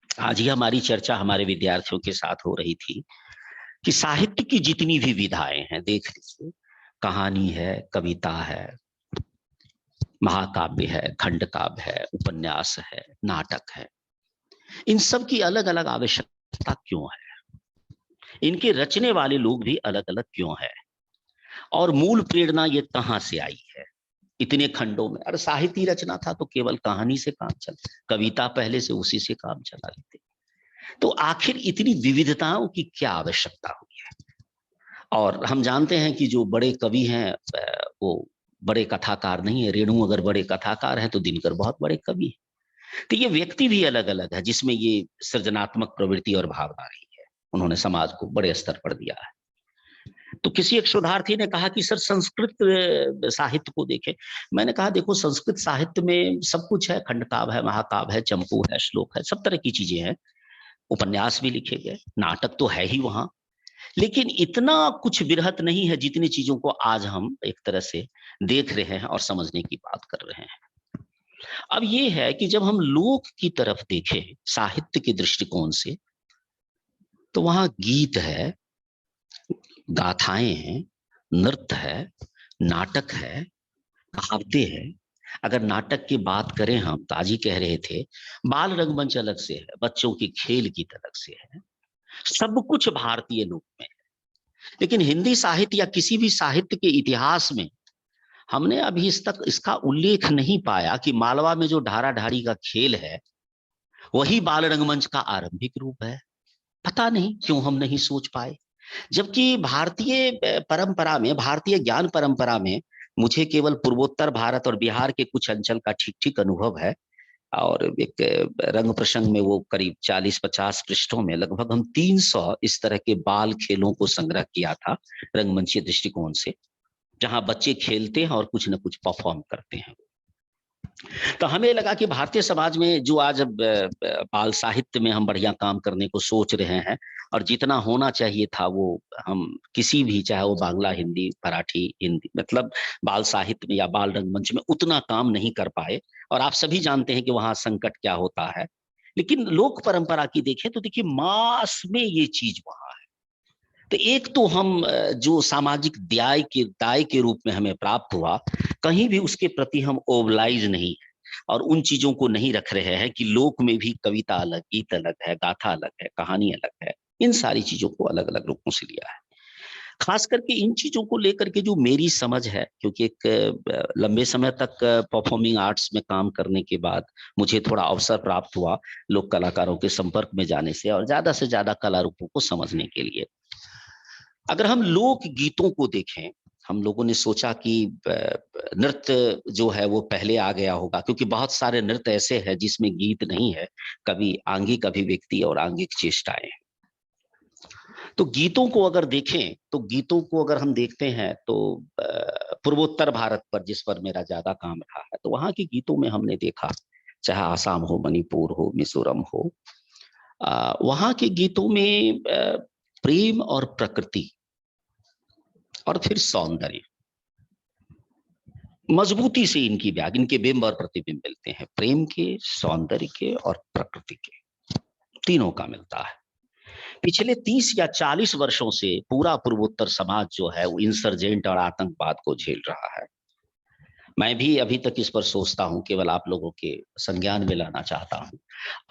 आज ही हमारी चर्चा हमारे विद्यार्थियों के साथ हो रही थी कि साहित्य की जितनी भी विधाएं हैं, देख लीजिए, कहानी है, कविता है, महाकाव्य है, खंड काव्य है, उपन्यास है, नाटक है, इन सब की अलग अलग आवश्यकता क्यों है, इनके रचने वाले लोग भी अलग अलग क्यों है, और मूल प्रेरणा ये कहां से आई है इतने खंडों में। अरे साहित्य रचना था तो केवल कहानी से काम चला, कविता पहले से उसी से काम चला लेते, तो आखिर इतनी विविधताओं की क्या आवश्यकता हुई है। और हम जानते हैं कि जो बड़े कवि हैं वो बड़े कथाकार नहीं है। रेणु अगर बड़े कथाकार हैं तो दिनकर बहुत बड़े कवि हैं। तो ये व्यक्ति भी अलग अलग है जिसमें ये सृजनात्मक प्रवृत्ति और भावना रही है, उन्होंने समाज को बड़े स्तर पर दिया है। तो किसी एक शोधार्थी ने कहा कि सर संस्कृत साहित्य को देखें। मैंने कहा देखो, संस्कृत साहित्य में सब कुछ है, खंड काव्य है, महाकाव्य है, चंपू है, श्लोक है, सब तरह की चीजें हैं, उपन्यास भी लिखे गए, नाटक तो है ही वहां, लेकिन इतना कुछ विरहत नहीं है जितनी चीजों को आज हम एक तरह से देख रहे हैं और समझने की बात कर रहे हैं। अब ये है कि जब हम लोक की तरफ देखें साहित्य के दृष्टिकोण से, तो वहां गीत है, गाथाएं हैं, नृत्य है, नाटक है, कहावतें हैं। अगर नाटक की बात करें हम, तो आज ही कह रहे थे, बाल रंगमंच अलग से है, बच्चों की खेल की तरफ से है, सब कुछ भारतीय लोक में है। लेकिन हिंदी साहित्य या किसी भी साहित्य के इतिहास में हमने अभी इस तक इसका उल्लेख नहीं पाया कि मालवा में जो ढारा ढारी का खेल है वही बाल रंगमंच का आरंभिक रूप है। पता नहीं क्यों हम नहीं सोच पाए, जबकि भारतीय परंपरा में, भारतीय ज्ञान परंपरा में मुझे केवल पूर्वोत्तर भारत और बिहार के कुछ अंचल का ठीक ठीक अनुभव है, और एक रंग प्रसंग में वो करीब 40-50 पृष्ठों में लगभग हम 300 इस तरह के बाल खेलों को संग्रह किया था रंगमंचीय दृष्टिकोण से, जहां बच्चे खेलते हैं और कुछ न कुछ परफॉर्म करते हैं। तो हमें लगा कि भारतीय समाज में जो आज बाल साहित्य में हम बढ़िया काम करने को सोच रहे हैं, और जितना होना चाहिए था वो हम किसी भी, चाहे वो बांग्ला, हिंदी, मराठी, हिंदी, मतलब बाल साहित्य में या बाल रंगमंच में उतना काम नहीं कर पाए। और आप सभी जानते हैं कि वहां संकट क्या होता है। लेकिन लोक परंपरा की देखें तो देखिए, मास में ये चीज वहां है। तो एक तो हम जो सामाजिक दाय के रूप में हमें प्राप्त हुआ, कहीं भी उसके प्रति हम ओबलाइज नहीं है, और उन चीजों को नहीं रख रहे हैं कि लोक में भी कविता अलग, गीत अलग है, गाथा अलग है, कहानी अलग है, इन सारी चीजों को अलग अलग रूपों से लिया है। खास करके इन चीजों को लेकर के जो मेरी समझ है, क्योंकि एक लंबे समय तक परफॉर्मिंग आर्ट्स में काम करने के बाद मुझे थोड़ा अवसर प्राप्त हुआ लोक कलाकारों के संपर्क में जाने से और ज्यादा से ज्यादा कला रूपों को समझने के लिए। अगर हम लोक गीतों को देखें, हम लोगों ने सोचा कि नृत्य जो है वो पहले आ गया होगा, क्योंकि बहुत सारे नृत्य ऐसे हैं जिसमें गीत नहीं है, कभी आंगिक अभिव्यक्ति और आंगिक चेष्टाएं। तो गीतों को अगर देखें, तो गीतों को अगर हम देखते हैं तो पूर्वोत्तर भारत पर, जिस पर मेरा ज्यादा काम रहा है, तो वहां के गीतों में हमने देखा, चाहे आसाम हो, मणिपुर हो, मिजोरम हो, वहां के गीतों में प्रेम और प्रकृति और फिर सौंदर्य मजबूती से इनके बिंब और प्रतिबिंब मिलते हैं, प्रेम के, सौंदर्य के और प्रकृति के, तीनों का मिलता है। पिछले 30 या 40 वर्षों से पूरा पूर्वोत्तर समाज जो है वो इंसर्जेंट और आतंकवाद को झेल रहा है। मैं भी अभी तक इस पर सोचता हूं, केवल आप लोगों के संज्ञान में लाना चाहता हूं,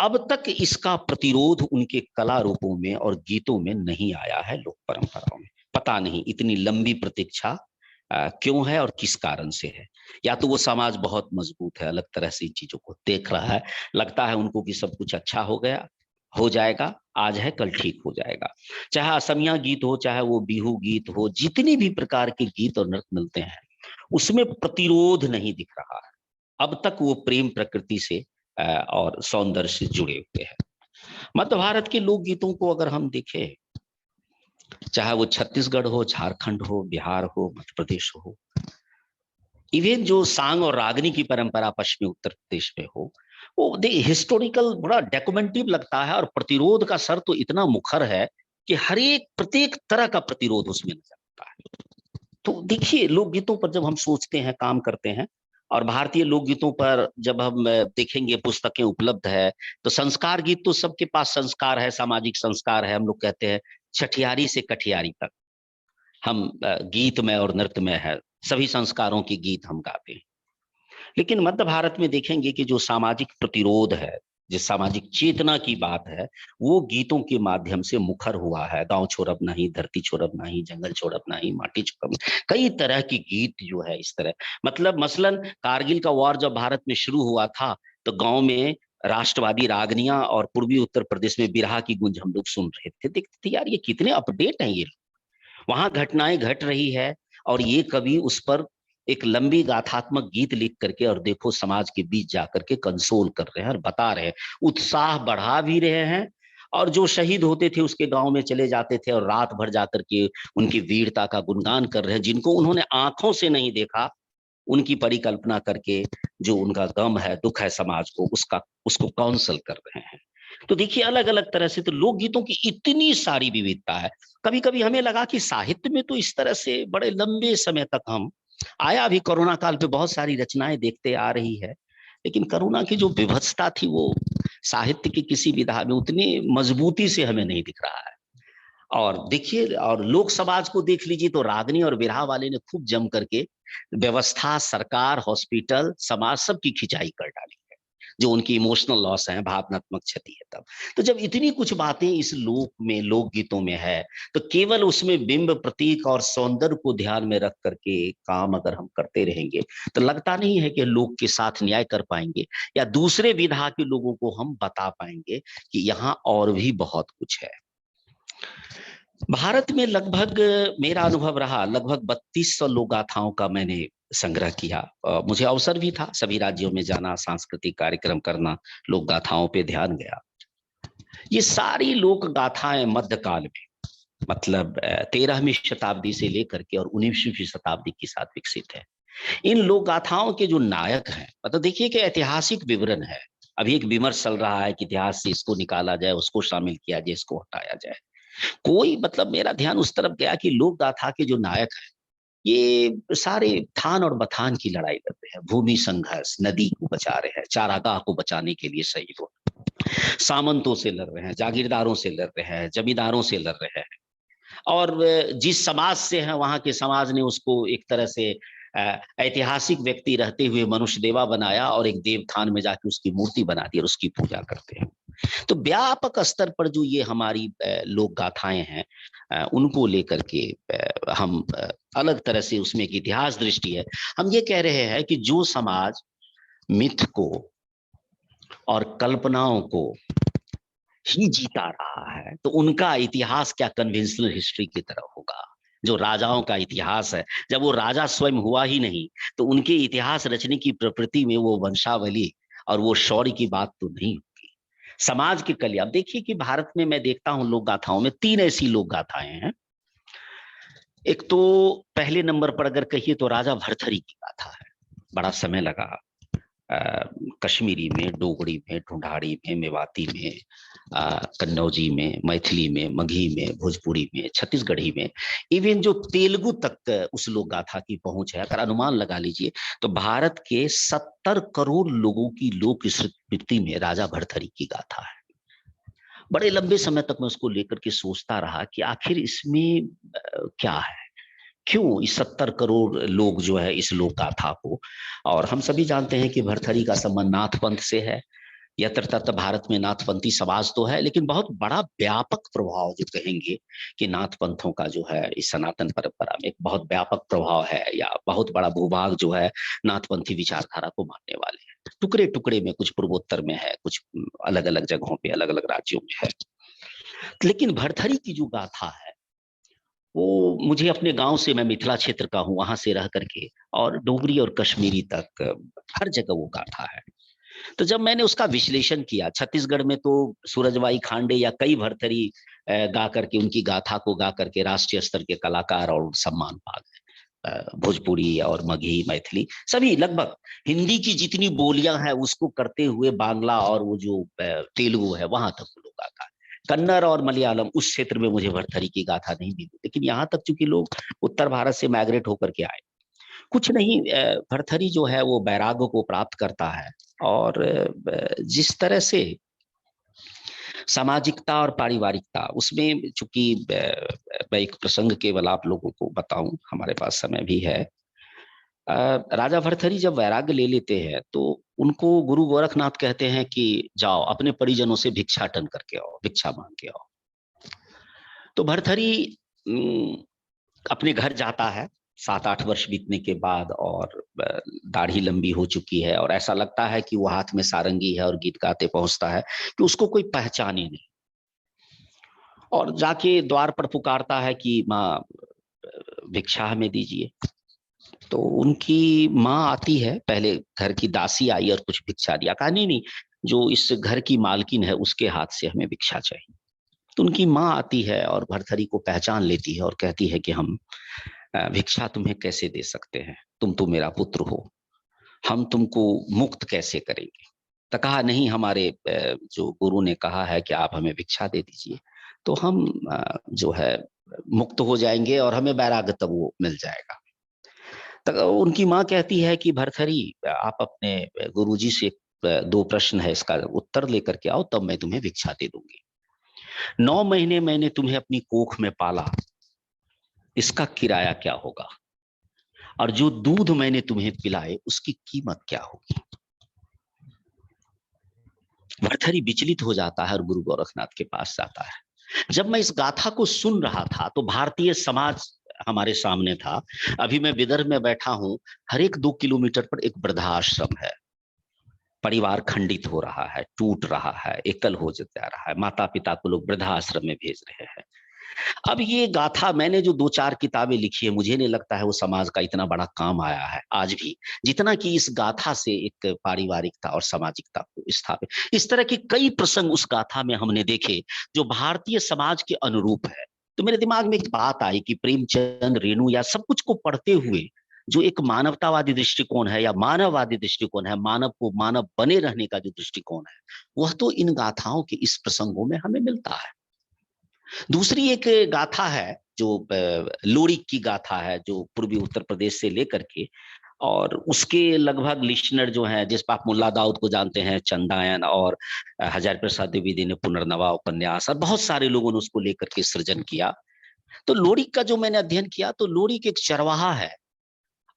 अब तक इसका प्रतिरोध उनके कला रूपों में और गीतों में नहीं आया है, लोक परंपराओं में। पता नहीं इतनी लंबी प्रतीक्षा क्यों है और किस कारण से है। या तो वो समाज बहुत मजबूत है, अलग तरह से इन चीजों को देख रहा है, लगता है उनको कि सब कुछ अच्छा हो जाएगा, आज है कल ठीक हो जाएगा। चाहे असमिया गीत हो, चाहे वो बिहू गीत हो, जितनी भी प्रकार के गीत और नृत्य मिलते हैं उसमें प्रतिरोध नहीं दिख रहा है। अब तक वो प्रेम प्रकृति से और सौंदर्य से जुड़े हुए हैं। मध्य भारत के लोकगीतों को अगर हम देखें, चाहे वो छत्तीसगढ़ हो, झारखंड हो, बिहार हो, मध्य प्रदेश हो, इवन जो सांग और रागनी की परंपरा पश्चिमी उत्तर प्रदेश में हो, वो हिस्टोरिकल बड़ा डॉक्यूमेंटिव लगता है और प्रतिरोध का स्तर तो इतना मुखर है कि हर एक प्रत्येक तरह का प्रतिरोध उसमें नजर आता है। तो देखिए, लोकगीतों पर जब हम सोचते हैं, काम करते हैं, और भारतीय लोकगीतों पर जब हम देखेंगे, पुस्तकें उपलब्ध है, तो संस्कार गीत तो सबके पास संस्कार है, सामाजिक संस्कार है। हम लोग कहते हैं छठियारी से कठियारी तक हम गीत में और नृत्य में है, सभी संस्कारों के गीत हम गाते हैं। लेकिन मध्य भारत में देखेंगे कि जो सामाजिक प्रतिरोध है, जिस सामाजिक चेतना की बात है, वो गीतों के माध्यम से मुखर हुआ है। गांव छोड़ब नहीं, धरती छोड़ब नहीं, जंगल छोड़ब नहीं, माटी छोड़ब नहीं, कई तरह की गीत जो है इस तरह। मतलब मसलन कारगिल का वॉर जब भारत में शुरू हुआ था, तो गांव में राष्ट्रवादी रागनियां और पूर्वी उत्तर प्रदेश में बिरहा की गूंज हम लोग सुन रहे थे। देखते थे यार ये कितने अपडेट हैं, ये वहां घटनाएं घट रही है और ये कवि उस पर एक लंबी गाथात्मक गीत लिख करके और देखो समाज के बीच जाकर के कंसोल कर रहे हैं और बता रहे हैं, उत्साह बढ़ा भी रहे हैं। और जो शहीद होते थे उसके गांव में चले जाते थे और रात भर जाकर के उनकी वीरता का गुणगान कर रहे हैं। जिनको उन्होंने आंखों से नहीं देखा, उनकी परिकल्पना करके जो उनका गम है, दुख है समाज को, उसको काउंसल कर रहे हैं। तो देखिए, अलग अलग तरह से तो लोकगीतों की इतनी सारी विविधता है। कभी कभी हमें लगा कि साहित्य में तो इस तरह से बड़े लंबे समय तक हम आया, अभी कोरोना काल पे बहुत सारी रचनाएं देखते आ रही है, लेकिन कोरोना की जो विभत्सता थी वो साहित्य की किसी विधा में उतनी मजबूती से हमें नहीं दिख रहा है। और देखिए, और लोक समाज को देख लीजिए, तो रागनी और बिरहा वाले ने खूब जम करके व्यवस्था, सरकार, हॉस्पिटल, समाज सबकी खिंचाई कर डाली है, जो उनकी इमोशनल लॉस है, भावनात्मक क्षति है। तब तो जब इतनी कुछ बातें इस लोकगीतों में है, तो केवल उसमें बिंब, प्रतीक और सौंदर्य को ध्यान में रख करके काम अगर हम करते रहेंगे, तो लगता नहीं है कि लोक के साथ न्याय कर पाएंगे या दूसरे विधा के लोगों को हम बता पाएंगे कि यहाँ और भी बहुत कुछ है। भारत में लगभग, मेरा अनुभव रहा, लगभग 3200 लोक गाथाओं का मैंने संग्रह किया। मुझे अवसर भी था सभी राज्यों में जाना, सांस्कृतिक कार्यक्रम करना, लोक गाथाओं पे ध्यान गया। ये सारी लोक गाथाएं मध्यकाल में, मतलब 13वीं शताब्दी से लेकर के और 19वीं शताब्दी के साथ विकसित है। इन लोक गाथाओं के जो नायक हैं, मतलब देखिए कि ऐतिहासिक विवरण है। अभी एक विमर्श चल रहा है कि इतिहास से इसको निकाला जाए, उसको शामिल किया जाए, इसको हटाया जाए। कोई मतलब मेरा ध्यान उस तरफ गया कि लोक गाथा के जो नायक हैं, ये सारे थान और बथान की लड़ाई लड़ रहे हैं, भूमि संघर्ष, नदी को बचा रहे हैं, चारागाह को बचाने के लिए शहीद हो, सामंतों से लड़ रहे हैं, जागीरदारों से लड़ रहे हैं, जमींदारों से लड़ रहे हैं। और जिस समाज से है, वहां के समाज ने उसको एक तरह से ऐतिहासिक व्यक्ति रहते हुए मनुष्य देवा बनाया और एक देवथान में जाके उसकी मूर्ति बना दी और उसकी पूजा करते हैं। तो व्यापक स्तर पर जो ये हमारी लोक गाथाएं हैं, उनको लेकर के हम अलग तरह से उसमें एक इतिहास दृष्टि है। हम ये कह रहे हैं कि जो समाज मिथ को और कल्पनाओं को ही जीता रहा है तो उनका इतिहास क्या कन्वेंशनल हिस्ट्री की तरह होगा। जो राजाओं का इतिहास है, जब वो राजा स्वयं हुआ ही नहीं तो उनके इतिहास रचने की प्रवृत्ति में वो वंशावली और वो शौर्य की बात तो नहीं होगी। समाज के कल्याण, देखिए कि भारत में मैं देखता हूं लोक गाथाओं में 3 ऐसी लोक गाथाएं हैं। एक तो पहले नंबर पर अगर कहिए तो राजा भरथरी की गाथा है। बड़ा समय लगा कश्मीरी में, डोगरी में, ढूंढाड़ी में, मेवाती में, कन्नौजी में, मैथिली में, मगही में, भोजपुरी में, छत्तीसगढ़ी में, इवन जो तेलुगु तक उस लोक गाथा की पहुंच है। अगर अनुमान लगा लीजिए तो भारत के 70 करोड़ लोगों की लोक स्मृति में राजा भरथरी की गाथा है। बड़े लंबे समय तक मैं उसको लेकर के सोचता रहा कि आखिर इसमें क्या है, क्यों इस 70 करोड़ लोग जो है इस लोक गाथा को, और हम सभी जानते हैं कि भरथरी का संबंध नाथ पंथ से है। यत्र तत्र भारत में नाथपंथी समाज तो है, लेकिन बहुत बड़ा व्यापक प्रभाव जो कहेंगे कि नाथ पंथों का जो है इस सनातन परंपरा में एक बहुत व्यापक प्रभाव है, या बहुत बड़ा भूभाग जो है नाथपंथी विचारधारा को मानने वाले हैं। टुकड़े टुकड़े में कुछ पूर्वोत्तर में है, कुछ अलग अलग जगहों पे, अलग अलग राज्यों में है। लेकिन भरथरी की जो गाथा है वो मुझे अपने गांव से, मैं मिथिला क्षेत्र का हूं, वहां से रह करके, और डोगरी और कश्मीरी तक हर जगह वो गाथा है। तो जब मैंने उसका विश्लेषण किया, छत्तीसगढ़ में तो सूरजबाई खांडे या कई भरथरी गा करके, उनकी गाथा को गा करके राष्ट्रीय स्तर के कलाकार और सम्मान पा गए। भोजपुरी और मगही, मैथिली सभी, लगभग हिंदी की जितनी बोलियां हैं उसको करते हुए बांग्ला और वो जो तेलुगु है वहां तक लोग गाता है। कन्नड़ और मलयालम उस क्षेत्र में मुझे भरथरी की गाथा नहीं मिली, लेकिन यहाँ तक चूंकि लोग उत्तर भारत से माइग्रेट होकर के आए, कुछ नहीं, भरथरी जो है वो वैराग्य को प्राप्त करता है। और जिस तरह से सामाजिकता और पारिवारिकता उसमें, चूंकि मैं एक प्रसंग केवल आप लोगों को बताऊं, हमारे पास समय भी है। राजा भरथरी जब वैराग्य ले लेते हैं तो उनको गुरु गोरखनाथ कहते हैं कि जाओ अपने परिजनों से भिक्षाटन करके आओ, भिक्षा मांग के आओ। तो भरथरी अपने घर जाता है 7-8 वर्ष बीतने के बाद, और दाढ़ी लंबी हो चुकी है और ऐसा लगता है कि वो हाथ में सारंगी है और गीत गाते पहुंचता है कि उसको कोई पहचाने नहीं, और जाके द्वार पर पुकारता है कि माँ भिक्षा हमें दीजिए। तो उनकी माँ आती है, पहले घर की दासी आई और कुछ भिक्षा दिया, कहा नहीं नहीं, जो इस घर की मालकिन है उसके हाथ से हमें भिक्षा चाहिए। तो उनकी माँ आती है और भरथरी को पहचान लेती है और कहती है कि हम भिक्षा तुम्हें कैसे दे सकते हैं, तुम तो मेरा पुत्र हो, हम तुमको मुक्त कैसे करेंगे। तो कहा नहीं, हमारे जो गुरु ने कहा है कि आप हमें भिक्षा दे दीजिए तो हम जो है मुक्त हो जाएंगे और हमें वैराग्य तब वो मिल जाएगा। तो उनकी माँ कहती है कि भरथरी आप अपने गुरुजी से 2 प्रश्न है, इसका उत्तर लेकर के आओ, तब मैं तुम्हें भिक्षा दे दूंगी। 9 महीने मैंने तुम्हें अपनी कोख में पाला, इसका किराया क्या होगा, और जो दूध मैंने तुम्हें पिलाए उसकी कीमत क्या होगी। भरथरी विचलित हो जाता है और गुरु गोरखनाथ के पास जाता है। जब मैं इस गाथा को सुन रहा था तो भारतीय समाज हमारे सामने था। अभी मैं विदर्भ में बैठा हूं, हर एक 2 किलोमीटर पर एक वृद्धाश्रम है। परिवार खंडित हो रहा है, टूट रहा है, एकल हो जा रहा है, माता पिता को लोग वृद्धाश्रम में भेज रहे हैं। अब ये गाथा मैंने जो 2-4 किताबें लिखी है, मुझे नहीं लगता है वो समाज का इतना बड़ा काम आया है आज भी, जितना कि इस गाथा से एक पारिवारिकता और सामाजिकता को स्थापित। इस तरह के कई प्रसंग उस गाथा में हमने देखे जो भारतीय समाज के अनुरूप है। तो मेरे दिमाग में एक बात आई कि प्रेमचंद, रेणु या सब कुछ को पढ़ते हुए जो एक मानवतावादी दृष्टिकोण है या मानववादी दृष्टिकोण है, मानव को मानव बने रहने का जो दृष्टिकोण है, वह तो इन गाथाओं के इस प्रसंगों में हमें मिलता है। दूसरी एक गाथा है जो लोरी की गाथा है, जो पूर्वी उत्तर प्रदेश से लेकर के, और उसके लगभग लिसनर जो हैं, जिस पर आप मुल्ला दाऊद को जानते हैं, चंदायन और हजारी प्रसाद द्विवेदी ने पुनर्नवा उपन्यास, और बहुत सारे लोगों ने उसको लेकर के सृजन किया। तो लोरी का जो मैंने अध्ययन किया तो लोरी एक चरवाहा है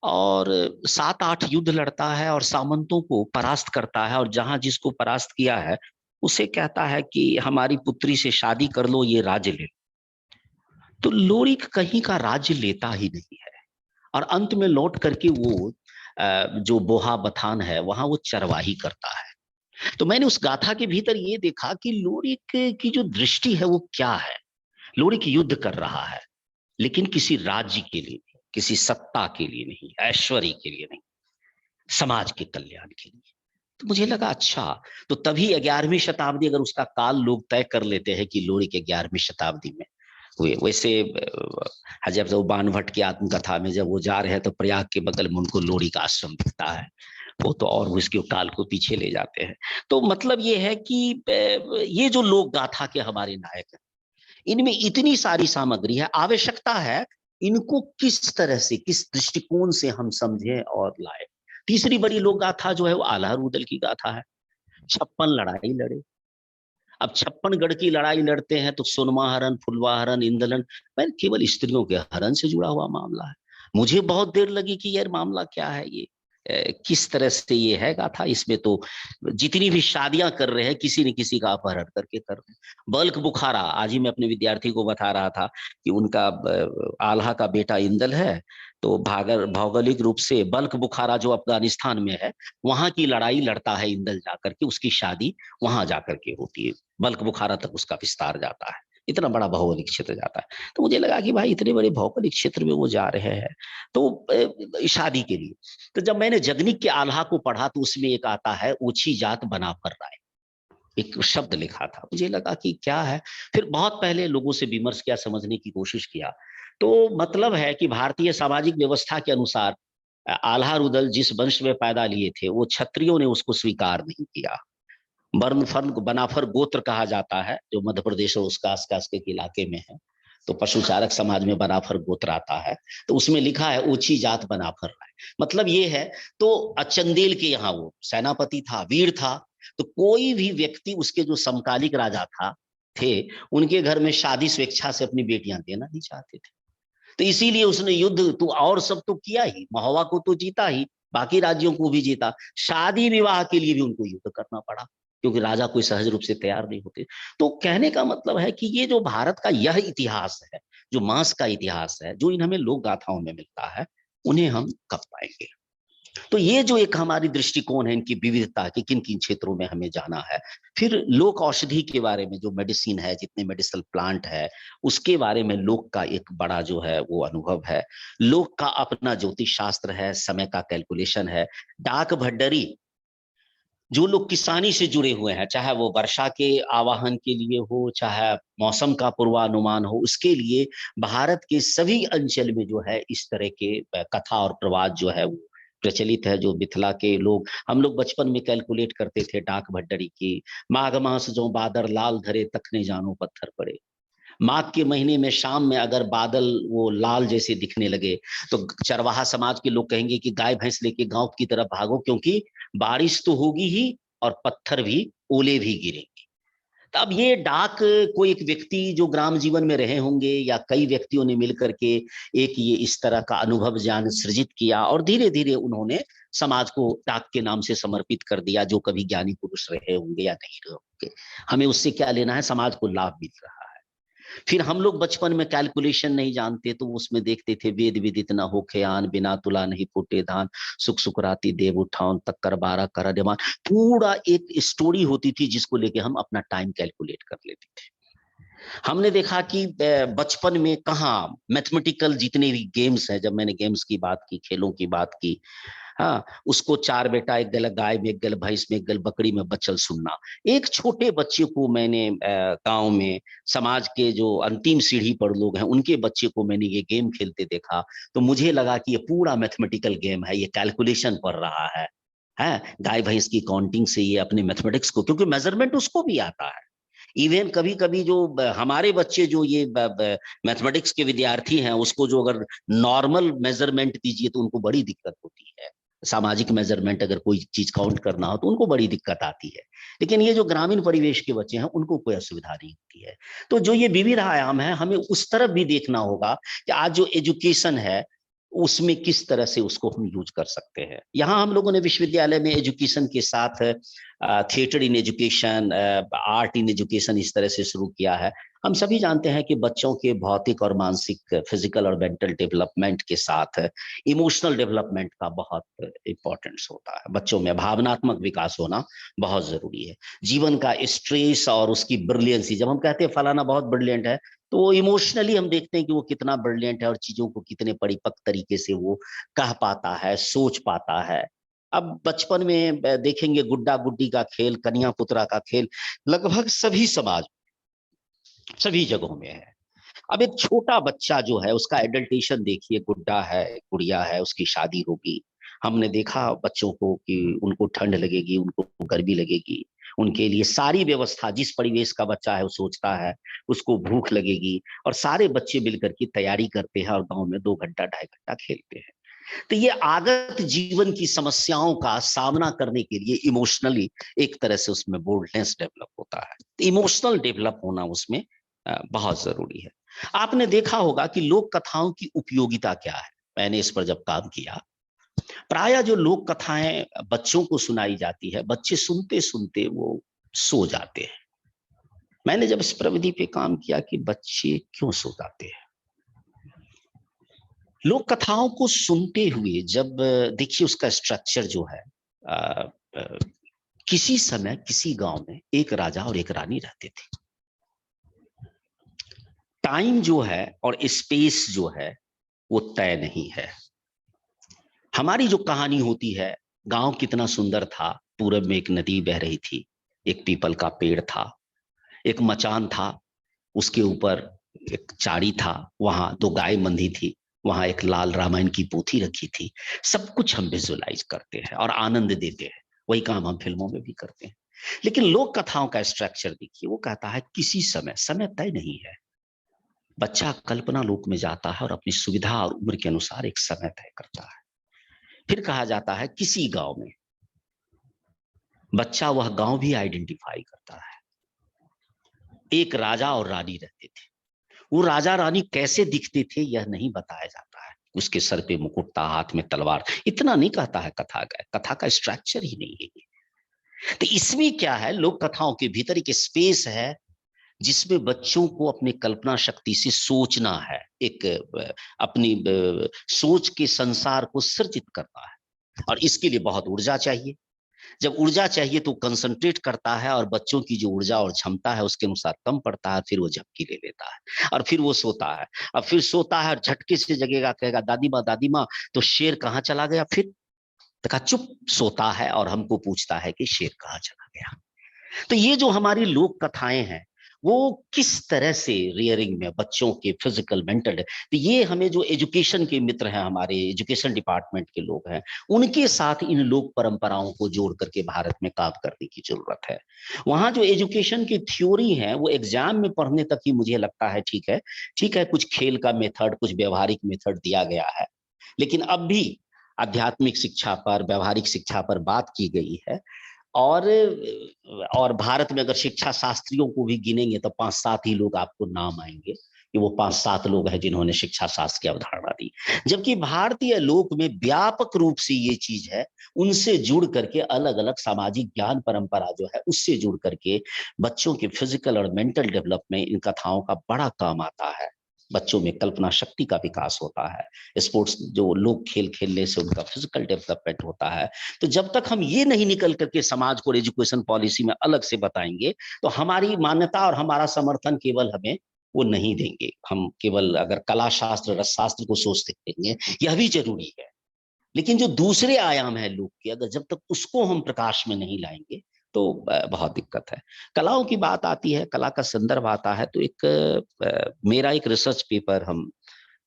और 7-8 युद्ध लड़ता है और सामंतों को परास्त करता है, और जहां जिसको परास्त किया है उसे कहता है कि हमारी पुत्री से शादी कर लो, ये राज्य ले लो। तो लोरी कहीं का राज्य लेता ही नहीं है और अंत में लौट करके वो जो बोहा बथान है वहां वो चरवाही करता है। तो मैंने उस गाथा के भीतर ये देखा कि लोरिक की जो दृष्टि है वो क्या है। लोरिक युद्ध कर रहा है लेकिन किसी राज्य के लिए नहीं, किसी सत्ता के लिए नहीं, ऐश्वर्य के लिए नहीं, समाज के कल्याण के लिए। तो मुझे लगा अच्छा, तो तभी 11वीं शताब्दी अगर उसका काल लोग तय कर लेते हैं कि लोरिक 11वीं शताब्दी में हुए। वैसे हजरत बान भट्ट की आत्मकथा में जब वो जा रहे हैं तो प्रयाग के बगल में उनको लोरी का आश्रम दिखता है, वो तो और उसके काल को पीछे ले जाते हैं। तो मतलब ये है कि ये जो लोक गाथा के हमारे नायक हैं, इनमें इतनी सारी सामग्री है, आवश्यकता है इनको किस तरह से, किस दृष्टिकोण से हम समझें और लाए। तीसरी बड़ी लोक गाथा जो है वो आल्हा रुदल की गाथा है। 56 लड़ाई लड़े। अब 56 गढ़ की लड़ाई लड़ते हैं तो सोनमा हरण, फुलवा हरण, इंदलन, मैं केवल स्त्रियों के हरण से जुड़ा हुआ मामला है। मुझे बहुत देर लगी कि यार मामला क्या है ये, किस तरह से ये है गाथा। इसमें तो जितनी भी शादियां कर रहे हैं किसी न किसी का अपहरण करके कर रहे हैं। बल्क बुखारा, आज ही मैं अपने विद्यार्थी को बता रहा था कि उनका आल्हा का बेटा इंदल है, तो भौगोलिक रूप से बल्क बुखारा जो अफगानिस्तान में है वहां की लड़ाई लड़ता है इंदल जाकर के, उसकी शादी वहां जाकर के होती है, बल्क बुखारा तक उसका विस्तार जाता है, इतना बड़ा भौगोलिक क्षेत्र जाता है। तो मुझे लगा कि भाई इतने बड़े भौगोलिक क्षेत्र में वो जा रहे हैं तो शादी के लिए। तो जब मैंने जगनिक के आल्हा को पढ़ा तो उसमें एक आता है ओछी जात बना पर राय, एक शब्द लिखा था, मुझे लगा कि क्या है। फिर बहुत पहले लोगों से विमर्श किया, समझने की कोशिश किया, तो मतलब है कि भारतीय सामाजिक व्यवस्था के अनुसार आल्हा रुदल जिस वंश में पैदा लिए थे वो क्षत्रियों ने उसको स्वीकार नहीं किया। वर्ण फर्ण बनाफर गोत्र कहा जाता है जो मध्य प्रदेश और उसका आसपास के इलाके में है, तो पशुचारक समाज में बनाफर गोत्र आता है, तो उसमें लिखा है ऊंची जात बनाफर राय, मतलब ये है। तो अचंदेल के यहाँ वो सेनापति था, वीर था, तो कोई भी व्यक्ति उसके जो समकालिक राजा थे उनके घर में शादी स्वेच्छा से अपनी बेटियां देना नहीं चाहते थे। तो इसीलिए उसने युद्ध तो और सब तो किया ही, महोवा को तो जीता ही, बाकी राज्यों को भी जीता, शादी विवाह के लिए भी उनको युद्ध करना पड़ा क्योंकि राजा कोई सहज रूप से तैयार नहीं होते। तो कहने का मतलब है कि ये जो भारत का यह इतिहास है, जो मांस का इतिहास है, जो इन हमें लोक गाथाओं में मिलता है, उन्हें हम कब पाएंगे। तो ये जो एक हमारी दृष्टिकोण है इनकी विविधता की, किन किन क्षेत्रों में हमें जाना है। फिर लोक औषधि के बारे में, जो मेडिसिन है, जितने मेडिसिनल प्लांट है, उसके बारे में लोक का एक बड़ा जो है वो अनुभव है। लोक का अपना ज्योतिष शास्त्र है, समय का कैलकुलेशन है। डाक भड्डरी, जो लोग किसानी से जुड़े हुए हैं, चाहे वो वर्षा के आवाहन के लिए हो, चाहे मौसम का पूर्वानुमान हो, उसके लिए भारत के सभी अंचल में जो है इस तरह के कथा और प्रवाद जो है वो प्रचलित है। जो मिथिला के लोग, हम लोग बचपन में कैलकुलेट करते थे डाक भड्डरी की, माघ मास जो बादर लाल धरे तखने जानो पत्थर पड़े। माघ के महीने में शाम में अगर बादल वो लाल जैसे दिखने लगे तो चरवाहा समाज के लोग कहेंगे कि गाय भैंस लेके गांव की तरफ भागो, क्योंकि बारिश तो होगी ही और पत्थर भी, ओले भी गिरेंगे। तो अब ये डाक कोई एक व्यक्ति जो ग्राम जीवन में रहे होंगे या कई व्यक्तियों ने मिलकर के एक ये इस तरह का अनुभव ज्ञान सृजित किया और धीरे धीरे उन्होंने समाज को डाक के नाम से समर्पित कर दिया। जो कभी ज्ञानी पुरुष रहे होंगे या नहीं रहे होंगे, हमें उससे क्या लेना है, समाज को लाभ मिल रहा है। फिर हम लोग बचपन में कैलकुलेशन नहीं जानते तो उसमें देखते थे वेद विदित न हो खयान, बिना तुला नहीं फूटे धान, सुख सुखराती देव उठान तक्कर 12 कर देवान। पूरा एक स्टोरी होती थी जिसको लेके हम अपना टाइम कैलकुलेट कर लेते थे। हमने देखा कि बचपन में कहाँ मैथमेटिकल जितने भी गेम्स हैं, जब मैंने गेम्स की बात की, खेलों की बात की, हाँ, उसको 4 बेटा, एक गल गाय में, एक गल भैंस में, एक गल बकरी में बचल सुनना। एक छोटे बच्चे को मैंने गांव में समाज के जो अंतिम सीढ़ी पर लोग हैं उनके बच्चे को मैंने ये गेम खेलते देखा, तो मुझे लगा कि ये पूरा मैथमेटिकल गेम है, ये कैलकुलेशन पढ़ रहा है गाय भैंस की काउंटिंग से ये अपने मैथमेटिक्स को, क्योंकि मेजरमेंट उसको भी आता है। इवन कभी कभी जो हमारे बच्चे जो ये मैथमेटिक्स के विद्यार्थी हैं उसको जो अगर नॉर्मल मेजरमेंट दीजिए तो उनको बड़ी दिक्कत होती है। सामाजिक मेजरमेंट अगर कोई चीज काउंट करना हो तो उनको बड़ी दिक्कत आती है। लेकिन ये जो ग्रामीण परिवेश के बच्चे हैं उनको कोई असुविधा नहीं होती है। तो जो ये विविध आयाम है, हमें उस तरफ भी देखना होगा कि आज जो एजुकेशन है उसमें किस तरह से उसको हम यूज कर सकते हैं। यहाँ हम लोगों ने विश्वविद्यालय में एजुकेशन के साथ theatre in education, art in education इस तरह से शुरू किया है। हम सभी जानते हैं कि बच्चों के भौतिक और मानसिक, फिजिकल और मेंटल डेवलपमेंट के साथ इमोशनल डेवलपमेंट का बहुत इंपॉर्टेंस होता है। बच्चों में भावनात्मक विकास होना बहुत जरूरी है। जीवन का स्ट्रेस और उसकी ब्रिलियंसी, जब हम कहते हैं फलाना बहुत ब्रिलियंट है, तो वो इमोशनली हम देखते हैं कि वो कितना ब्रिलियंट है और चीजों को कितने परिपक्व तरीके से वो कह पाता है, सोच पाता है। अब बचपन में देखेंगे गुड्डा गुड्डी का खेल, कन्या पुत्रा का खेल लगभग सभी समाज, सभी जगहों में है। अब एक छोटा बच्चा जो है उसका एडल्टेशन देखिए, गुड्डा है, गुड़िया है, उसकी शादी होगी। हमने देखा बच्चों को कि उनको ठंड लगेगी, उनको गर्मी लगेगी, उनके लिए सारी व्यवस्था, जिस परिवेश का बच्चा है वो सोचता है उसको भूख लगेगी, और सारे बच्चे मिलकर की तैयारी करते हैं और गांव में 2 घंटा 2.5 घंटा खेलते हैं। तो ये आगत जीवन की समस्याओं का सामना करने के लिए इमोशनली एक तरह से उसमें बोल्डनेस डेवलप होता है। तो इमोशनल डेवलप होना उसमें बहुत जरूरी है। आपने देखा होगा कि लोक कथाओं की उपयोगिता क्या है। मैंने इस पर जब काम किया, प्रायः जो लोक कथाएं बच्चों को सुनाई जाती है, बच्चे सुनते सुनते वो सो जाते हैं। मैंने जब इस प्रविधि पे काम किया कि बच्चे क्यों सो जाते हैं, लोक कथाओं को सुनते हुए, जब देखिए उसका स्ट्रक्चर जो है, किसी समय किसी गांव में एक राजा और एक रानी रहते थे। टाइम जो है और स्पेस जो है वो तय नहीं है। हमारी जो कहानी होती है, गांव कितना सुंदर था, पूरब में एक नदी बह रही थी, एक पीपल का पेड़ था, एक मचान था, उसके ऊपर एक चाड़ी था, वहां 2 गाय बंधी थी, वहां एक लाल रामायण की पोथी रखी थी। सब कुछ हम विजुअलाइज करते हैं और आनंद देते हैं। वही काम हम फिल्मों में भी करते हैं। लेकिन लोक कथाओं का स्ट्रक्चर देखिए, वो कहता है किसी समय, समय तय नहीं है। बच्चा कल्पना लोक में जाता है और अपनी सुविधा और उम्र के अनुसार एक समय तय करता है। फिर कहा जाता है किसी गांव में बच्चा वह गांव भी आइडेंटिफाई करता है। एक राजा और रानी रहते थे। वो राजा रानी कैसे दिखते थे यह नहीं बताया जाता है। उसके सर पे मुकुट था, हाथ में तलवार, इतना नहीं कहता है कथा का स्ट्रक्चर ही नहीं है ये। तो इसमें क्या है, लोक कथाओं के भीतर एक स्पेस है जिसमें बच्चों को अपनी कल्पना शक्ति से सोचना है, एक अपनी सोच के संसार को सृजित करना है। और इसके लिए बहुत ऊर्जा चाहिए। जब ऊर्जा चाहिए तो कंसंट्रेट करता है, और बच्चों की जो ऊर्जा और क्षमता है उसके अनुसार कम पड़ता है, फिर वो झपकी ले लेता है और फिर वो सोता है। अब फिर सोता है और झटके से जगेगा, कहेगा दादी माँ तो शेर कहाँ चला गया। फिर कहा चुप, सोता है और हमको पूछता है कि शेर कहाँ चला गया। तो ये जो हमारी लोक कथाएं हैं वो किस तरह से रियरिंग में बच्चों के फिजिकल मेंटल, तो ये हमें जो एजुकेशन के मित्र हैं, हमारे एजुकेशन डिपार्टमेंट के लोग हैं, उनके साथ इन लोक परंपराओं को जोड़ करके भारत में काम करने की जरूरत है। वहां जो एजुकेशन की थ्योरी है वो एग्जाम में पढ़ने तक ही मुझे लगता है ठीक है, कुछ खेल का मेथड, कुछ व्यवहारिक मेथड दिया गया है, लेकिन अब भी आध्यात्मिक शिक्षा पर, व्यवहारिक शिक्षा पर बात की गई है। और भारत में अगर शिक्षा शास्त्रियों को भी गिनेंगे तो 5-7 ही लोग आपको नाम आएंगे कि वो 5-7 लोग हैं जिन्होंने शिक्षा शास्त्र की अवधारणा दी। जबकि भारतीय लोक में व्यापक रूप से ये चीज है, उनसे जुड़ करके अलग अलग सामाजिक ज्ञान परंपरा जो है उससे जुड़ करके बच्चों के फिजिकल और मेंटल डेवलपमेंट इन कथाओं का बड़ा काम आता है। बच्चों में कल्पना शक्ति का विकास होता है। स्पोर्ट्स जो लोग खेल खेलने से उनका फिजिकल डेवलपमेंट होता है। तो जब तक हम ये नहीं निकल करके समाज को एजुकेशन पॉलिसी में अलग से बताएंगे तो हमारी मान्यता और हमारा समर्थन केवल हमें वो नहीं देंगे। हम केवल अगर कला शास्त्र, रस शास्त्र को सोच देंगे, यह भी जरूरी है, लेकिन जो दूसरे आयाम है लोग के, अगर जब तक उसको हम प्रकाश में नहीं लाएंगे तो बहुत दिक्कत है। कलाओं की बात आती है, कला का संदर्भ आता है, तो मेरा एक रिसर्च पेपर हम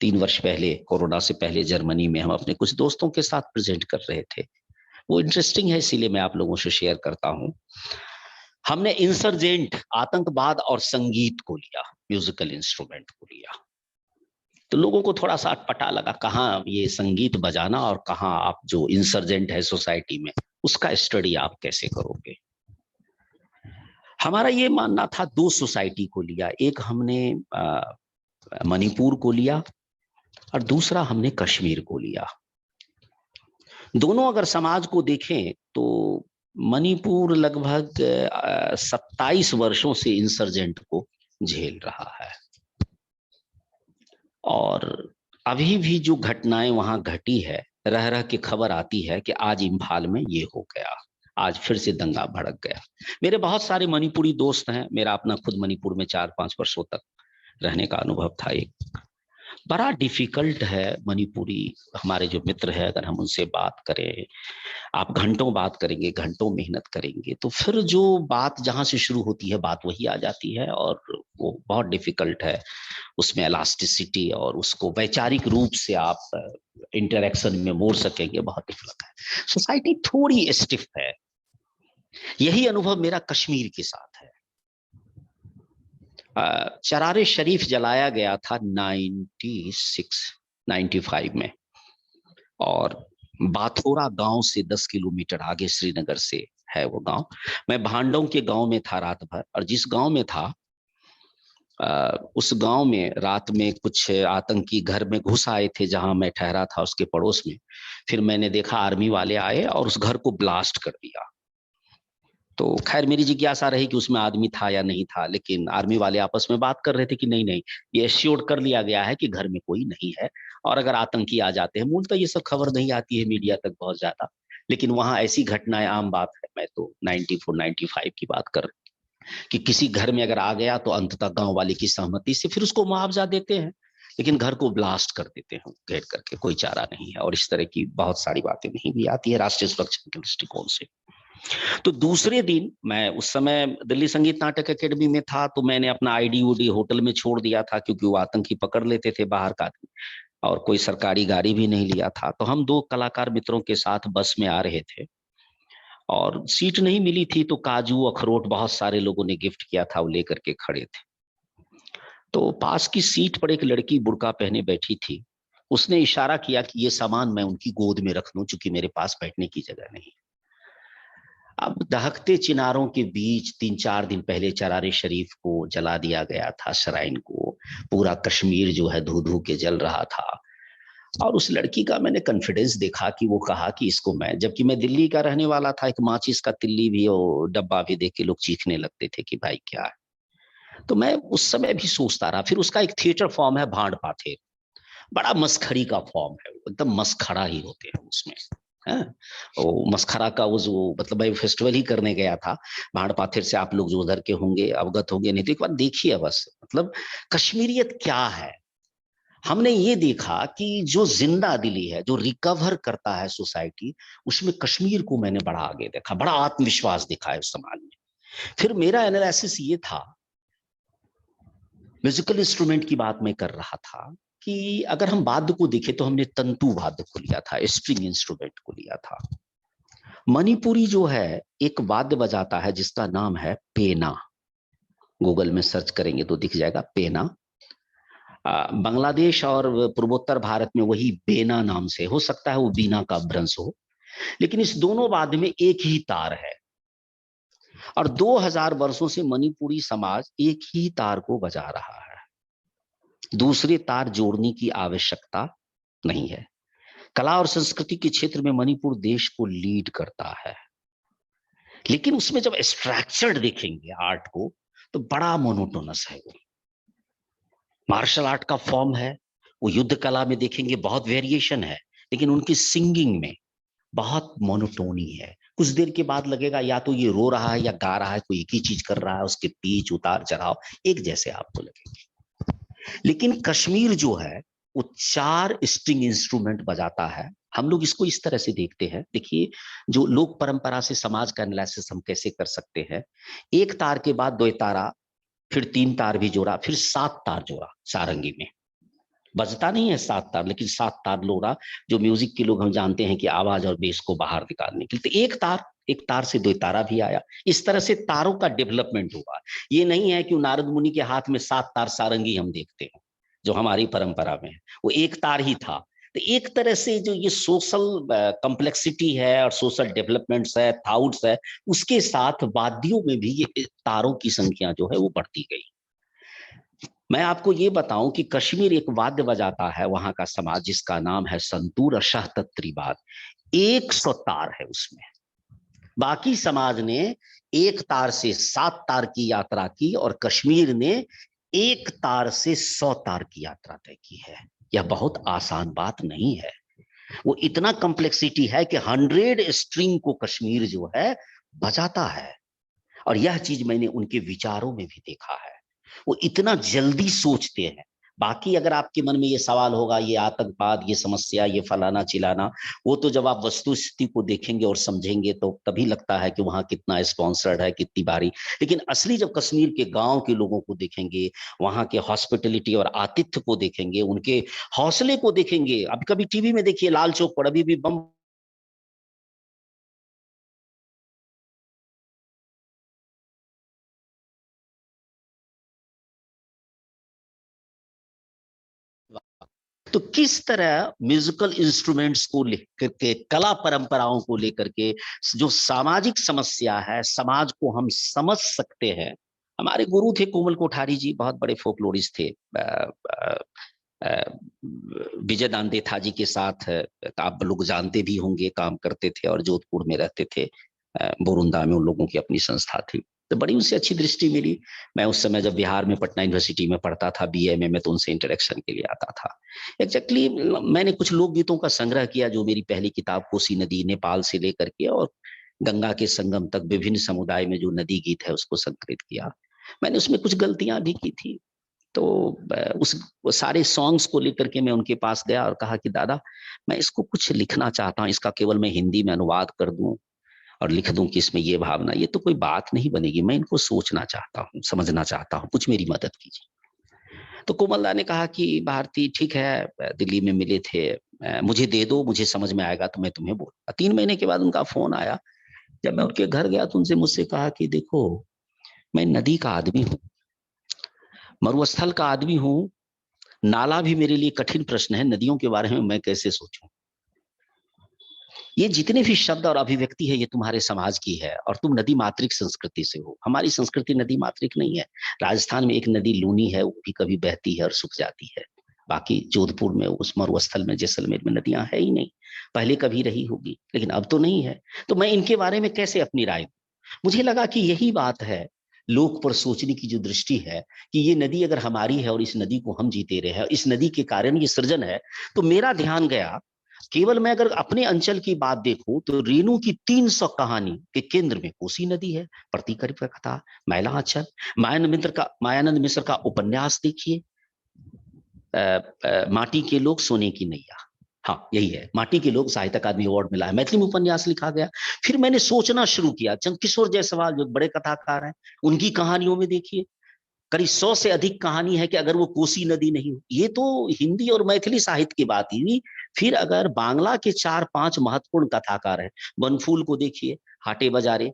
3 वर्ष पहले, कोरोना से पहले जर्मनी में हम अपने कुछ दोस्तों के साथ प्रेजेंट कर रहे थे। वो इंटरेस्टिंग है, इसीलिए मैं आप लोगों से शेयर करता हूं। हमने इंसर्जेंट, आतंकवाद और संगीत को लिया, म्यूजिकल इंस्ट्रूमेंट को लिया। तो लोगों को थोड़ा सा अटपटा लगा, कहाँ ये संगीत बजाना और कहाँ आप जो इंसर्जेंट है सोसाइटी में उसका स्टडी आप कैसे करोगे। हमारा ये मानना था, 2 सोसाइटी को लिया। एक हमने मणिपुर को लिया और दूसरा हमने कश्मीर को लिया। दोनों अगर समाज को देखें तो मणिपुर लगभग 27 वर्षों से इंसर्जेंट को झेल रहा है, और अभी भी जो घटनाएं वहां घटी है, रह रह के खबर आती है कि आज इम्फाल में ये हो गया, आज फिर से दंगा भड़क गया। मेरे बहुत सारे मणिपुरी दोस्त हैं, मेरा अपना खुद मणिपुर में 4-5 वर्षों तक रहने का अनुभव था। एक बड़ा डिफिकल्ट है मणिपुरी, हमारे जो मित्र है, अगर हम उनसे बात करें, आप घंटों बात करेंगे, घंटों मेहनत करेंगे, तो फिर जो बात जहां से शुरू होती है बात वही आ जाती है, और वो बहुत डिफिकल्ट है उसमें इलास्टिसिटी, और उसको वैचारिक रूप से आप इंटरेक्शन में मोड़ सकेंगे, बहुत डिफिकल्ट है। सोसाइटी थोड़ी स्टिफ है। यही अनुभव मेरा कश्मीर के साथ है। चरारे शरीफ जलाया गया था 95 में, और बाथोरा गांव से 10 किलोमीटर आगे श्रीनगर से है वो गांव। मैं भांडों के गांव में था रात भर, और जिस गांव में था उस गांव में रात में कुछ आतंकी घर में घुस आए थे, जहां मैं ठहरा था उसके पड़ोस में। फिर मैंने देखा आर्मी वाले आए और उस घर को ब्लास्ट कर दिया। तो खैर मेरी जिज्ञासा रही कि उसमें आदमी था या नहीं था, लेकिन आर्मी वाले आपस में बात कर रहे थे कि नहीं नहीं, ये एश्योर्ड कर लिया गया है कि घर में कोई नहीं है, और अगर आतंकी आ जाते हैं, मूलतः ये सब खबर नहीं आती है मीडिया तक बहुत ज्यादा, लेकिन वहां ऐसी घटनाएं आम बात है। मैं तो 94-95 की बात कर रहा हूं कि किसी घर में अगर आ गया तो अंततः गांव वाले की सहमति से फिर उसको मुआवजा देते हैं, लेकिन घर को ब्लास्ट कर देते हैं घेर करके, कोई चारा नहीं है। और इस तरह की बहुत सारी बातें नहीं भी आती है राष्ट्रीय सुरक्षा के दृष्टिकोण से। तो दूसरे दिन मैं उस समय दिल्ली संगीत नाटक एकेडमी में था, तो मैंने अपना आईडी उडी होटल में छोड़ दिया था, क्योंकि वो आतंकी पकड़ लेते थे बाहर का, और कोई सरकारी गाड़ी भी नहीं लिया था। तो हम 2 कलाकार मित्रों के साथ बस में आ रहे थे, और सीट नहीं मिली थी, तो काजू अखरोट बहुत सारे लोगों ने गिफ्ट किया था, वो लेकर के खड़े थे। तो पास की सीट पर एक लड़की बुर्का पहने बैठी थी, उसने इशारा किया कि ये सामान मैं उनकी गोद में रख लूं, चूंकि मेरे पास बैठने की जगह नहीं। अब दहकते चिनारों के बीच 3-4 दिन पहले चरारे शरीफ को जला दिया गया था, श्राइन को। पूरा कश्मीर जो है धू धू के जल रहा था, और उस लड़की का मैंने कॉन्फिडेंस देखा कि वो कहा कि इसको मैं, जबकि मैं दिल्ली का रहने वाला था, एक माचिस का तिल्ली भी और डब्बा भी देख के लोग चीखने लगते थे कि भाई क्या है। तो मैं उस समय भी सोचता रहा। फिर उसका एक थिएटर फॉर्म है भांड पाथेर, बड़ा मस्खरी का फॉर्म है, एकदम मस्खरा ही होते हैं उसमें। वो मस्खरा का वो जो मतलब मैं फेस्टिवल ही करने गया था भांड पाथेर से, आप लोग जो उधर के होंगे अवगत होंगे, नहीं तो एक बार देखिए बस, मतलब कश्मीरियत क्या है। हमने ये देखा कि जो जिंदा दिली है, जो रिकवर करता है सोसाइटी, उसमें कश्मीर को मैंने बड़ा आगे देखा, बड़ा आत्मविश्वास दिखा है उस समाज में। फिर मेरा एनालिसिस ये था, म्यूजिकल इंस्ट्रूमेंट की बात मैं कर रहा था, कि अगर हम वाद्य को देखें तो हमने तंतु वाद्य को लिया था, स्ट्रिंग इंस्ट्रूमेंट को लिया था। मणिपुरी जो है एक वाद्य बजाता है जिसका नाम है पेना, गूगल में सर्च करेंगे तो दिख जाएगा पेना। बांग्लादेश और पूर्वोत्तर भारत में वही बेना नाम से, हो सकता है वो बीना का भ्रंश हो, लेकिन इस दोनों वाद्य में एक ही तार है, और 2000 वर्षों से मणिपुरी समाज एक ही तार को बजा रहा है, दूसरे तार जोड़ने की आवश्यकता नहीं है। कला और संस्कृति के क्षेत्र में मणिपुर देश को लीड करता है, लेकिन उसमें जब स्ट्रक्चर्ड देखेंगे आर्ट को तो बड़ा मोनोटोनस है। वो मार्शल आर्ट का फॉर्म है, वो युद्ध कला में देखेंगे बहुत वेरिएशन है, लेकिन उनकी सिंगिंग में बहुत मोनोटोनी है। कुछ देर के बाद लगेगा या तो ये रो रहा है या गा रहा है, कोई एक ही चीज कर रहा है, उसके पीच उतार चढ़ाव एक जैसे आपको लगेंगे। लेकिन कश्मीर जो है वो 4 स्ट्रिंग इंस्ट्रूमेंट बजाता है। हम लोग इसको इस तरह से देखते हैं, देखिए जो लोक परंपरा से समाज का एनालिसिस हम कैसे कर सकते हैं। एक तार के बाद 2 तारा, फिर 3 तार भी जोड़ा, फिर 7 तार जोड़ा। सारंगी में बजता नहीं है 7 तार, लेकिन 7 तार लोड़ा, जो म्यूजिक के लोग हम जानते हैं कि आवाज और बेस को बाहर निकालने के लिए। तो एक तार से 2 तारा भी आया। इस तरह से तारों का डेवलपमेंट हुआ। ये नहीं है कि नारद मुनि के हाथ में 7 तार सारंगी हम देखते हैं जो हमारी परंपरा में है, वो एक तार ही था। तो एक तरह से जो ये सोशल कॉम्प्लेक्सिटी है और सोशल डेवलपमेंट्स है, थाउट्स है, उसके साथ वाद्यों में भी ये तारों की संख्या जो है वो बढ़ती गई। मैं आपको ये बताऊं कि कश्मीर एक वाद्य बजाता है, वहां का समाज जिसका नाम है संतूर और शाहतत्रीबाद, 100 तार है उसमें। बाकी समाज ने 1 तार से 7 तार की यात्रा की और कश्मीर ने 1 तार से 100 तार की यात्रा तय की है। यह बहुत आसान बात नहीं है। वो इतना कॉम्प्लेक्सिटी है कि 100 स्ट्रिंग को कश्मीर जो है बजाता है। और यह चीज मैंने उनके विचारों में भी देखा है, वो इतना जल्दी सोचते हैं। बाकी अगर आपके मन में ये सवाल होगा, ये आतंकवाद, ये समस्या, ये फलाना चिलाना, वो तो जब आप वस्तु स्थिति को देखेंगे और समझेंगे तो तभी लगता है कि वहां कितना स्पॉन्सर्ड है, कितनी बारी। लेकिन असली जब कश्मीर के गांव के लोगों को देखेंगे, वहां के हॉस्पिटलिटी और आतिथ्य को देखेंगे, उनके हौसले को देखेंगे। अब कभी टीवी में देखिए, लाल चौक पर अभी भी बम तो किस तरह म्यूजिकल इंस्ट्रूमेंट्स को लेकर के, कला परंपराओं को लेकर के जो सामाजिक समस्या है, समाज को हम समझ सकते हैं। हमारे गुरु थे कोमल कोठारी जी, बहुत बड़े फोकलोरिस्ट थे। विजय दांदेथा जी के साथ आप लोग जानते भी होंगे, काम करते थे और जोधपुर में रहते थे। बोरुंदा में उन लोगों की अपनी संस्था थी, तो बड़ी उनसे अच्छी दृष्टि मिली। मैं उस समय जब बिहार में पटना यूनिवर्सिटी में पढ़ता था बीए में, मैं तो उनसे इंटरेक्शन के लिए आता था। एग्जैक्टली मैंने कुछ लोकगीतों का संग्रह किया, जो मेरी पहली किताब कोसी नदी, नेपाल से लेकर के और गंगा के संगम तक विभिन्न समुदाय में जो नदी गीत है उसको संकलित किया। मैंने उसमें कुछ गलतियां भी की थी, तो उस सारे सॉन्ग्स को लेकर के मैं उनके पास गया और कहा कि दादा, मैं इसको कुछ लिखना चाहता हूँ, इसका केवल मैं हिंदी में अनुवाद कर दूं और लिख दूं कि इसमें ये भावना, ये तो कोई बात नहीं बनेगी। मैं इनको सोचना चाहता हूँ, समझना चाहता हूँ, कुछ मेरी मदद कीजिए। तो कोमलदा ने कहा कि भारती ठीक है, दिल्ली में मिले थे, मुझे दे दो, मुझे समझ में आएगा तो मैं तुम्हें बोलूंगा। 3 महीने के बाद उनका फोन आया। जब मैं उनके घर गया तो उनसे मुझसे कहा कि देखो, मैं नदी का आदमी हूँ, मरुस्थल का आदमी हूँ, नाला भी मेरे लिए कठिन प्रश्न है, नदियों के बारे में मैं कैसे सोचूं। ये जितने भी शब्द और अभिव्यक्ति है, ये तुम्हारे समाज की है और तुम नदी मातृक संस्कृति से हो। हमारी संस्कृति नदी मातृक नहीं है। राजस्थान में एक नदी लूनी है, वो भी कभी बहती है और सूख जाती है। बाकी जोधपुर में, उस मरुस्थल में, जैसलमेर में नदियां है ही नहीं। पहले कभी रही होगी लेकिन अब तो नहीं है। तो मैं इनके बारे में कैसे अपनी राय दूं? मुझे लगा कि यही बात है लोक पर सोचने की जो दृष्टि है, कि ये नदी अगर हमारी है और इस नदी को हम जीते रहे हैं, इस नदी के कारण ये सृजन है। तो मेरा ध्यान गया, केवल मैं अगर अपने अंचल की बात देखूं तो रेणु की 300 कहानी के केंद्र में कोसी नदी है। प्रतिकर का कथा, मैला आंचल, मायानंद मिश्र का उपन्यास देखिए, माटी के लोग सोने की नैया। हाँ यही है, माटी के लोग साहित्य अकादमी अवार्ड मिला है, मैथिली में उपन्यास लिखा गया। फिर मैंने सोचना शुरू किया, चंद्रकिशोर जायसवाल जो बड़े कथाकार हैं, उनकी कहानियों में देखिए करीब 100 से अधिक कहानी है कि अगर वो कोसी नदी नहीं हो। ये तो हिंदी और मैथिली साहित्य की बात हुई। फिर अगर बांग्ला के 4-5 महत्वपूर्ण कथाकार हैं, बनफूल को देखिए, हाटे बाजारे,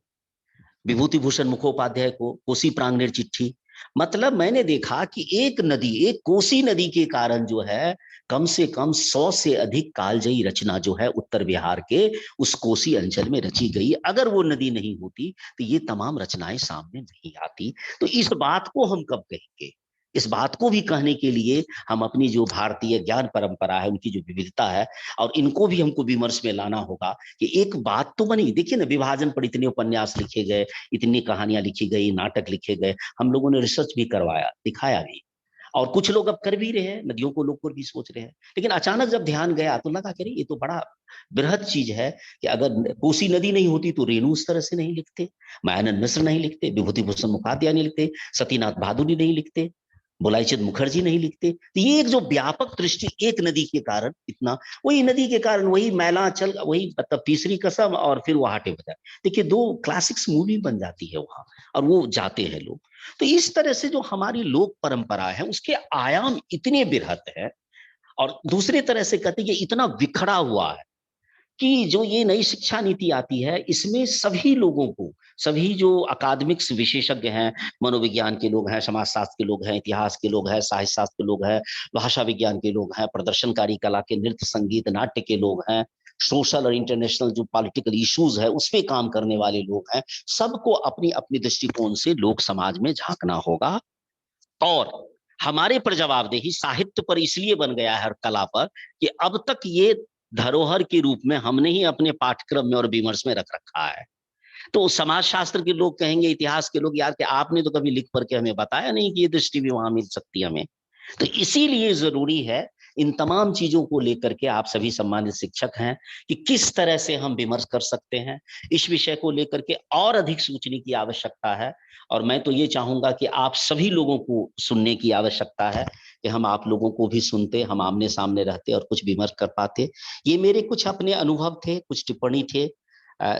विभूति भूषण मुखोपाध्याय को कोसी प्रांगणेर चिट्ठी। मतलब मैंने देखा कि एक नदी, एक कोसी नदी के कारण जो है कम से कम 100 से अधिक कालजयी रचना जो है उत्तर बिहार के उस कोसी अंचल में रची गई। अगर वो नदी नहीं होती तो ये तमाम रचनाएं सामने नहीं आती। तो इस बात को हम कब कहेंगे? इस बात को भी कहने के लिए हम अपनी जो भारतीय ज्ञान परंपरा है, उनकी जो विविधता है, और इनको भी हमको विमर्श में लाना होगा कि एक बात तो बनी। देखिए ना, विभाजन पर इतने उपन्यास लिखे गए, इतनी कहानियां लिखी गई, नाटक लिखे गए, हम लोगों ने रिसर्च भी करवाया, दिखाया भी, और कुछ लोग अब कर भी रहे हैं, नदियों को लोग भी सोच रहे हैं। लेकिन अचानक जब ध्यान गया तो लगा कि ये तो बड़ा बृहद चीज है कि अगर कोसी नदी नहीं होती तो रेणु उस तरह से नहीं लिखते, मायानंद मिश्र नहीं लिखते, विभूति भूषण मुखोपाध्याय नहीं लिखते, सतीनाथ भादुड़ी नहीं लिखते, बुलाईचंद मुखर्जी नहीं लिखते। तो ये एक जो व्यापक दृष्टि, एक नदी के कारण इतना, वही नदी के कारण वही मैलांचल, वही मतलब तीसरी कसम और फिर वो हाटे बाजार। देखिए 2 क्लासिक्स मूवी बन जाती है वहां और वो जाते हैं लोग। तो इस तरह से जो हमारी लोक परंपरा है उसके आयाम इतने बृहत है, और दूसरी तरह से कहते हैं ये इतना बिखरा हुआ है कि जो ये नई शिक्षा नीति आती है, इसमें सभी लोगों को, सभी जो अकादमिक्स विशेषज्ञ हैं, मनोविज्ञान के लोग हैं, समाजशास्त्र के लोग हैं, इतिहास के लोग हैं, साहित्य शास्त्र के लोग हैं, भाषा विज्ञान के लोग हैं, प्रदर्शनकारी कला के, नृत्य संगीत नाट्य के लोग हैं, सोशल और इंटरनेशनल जो पॉलिटिकल इश्यूज है उस पे काम करने वाले लोग हैं, सबको अपनी अपनी दृष्टिकोण से लोक समाज में झांकना होगा। और हमारे पर जवाबदेही साहित्य पर इसलिए बन गया है और कला पर कि अब तक ये धरोहर के रूप में हमने ही अपने पाठ्यक्रम में और विमर्श में रख रखा है। तो समाज शास्त्र के लोग कहेंगे, इतिहास के लोग, यार कि आपने तो कभी लिख पढ़ के हमें बताया नहीं कि ये दृष्टि भी वहां मिल सकती है हमें। तो इसीलिए जरूरी है इन तमाम चीजों को लेकर के आप सभी सम्मानित शिक्षक हैं कि किस तरह से हम विमर्श कर सकते हैं, इस विषय को लेकर के और अधिक सोचने की आवश्यकता है। और मैं तो ये चाहूंगा कि आप सभी लोगों को सुनने की आवश्यकता है कि हम आप लोगों को भी सुनते, हम आमने सामने रहते और कुछ विमर्श कर पाते। ये मेरे कुछ अपने अनुभव थे, कुछ टिप्पणी थे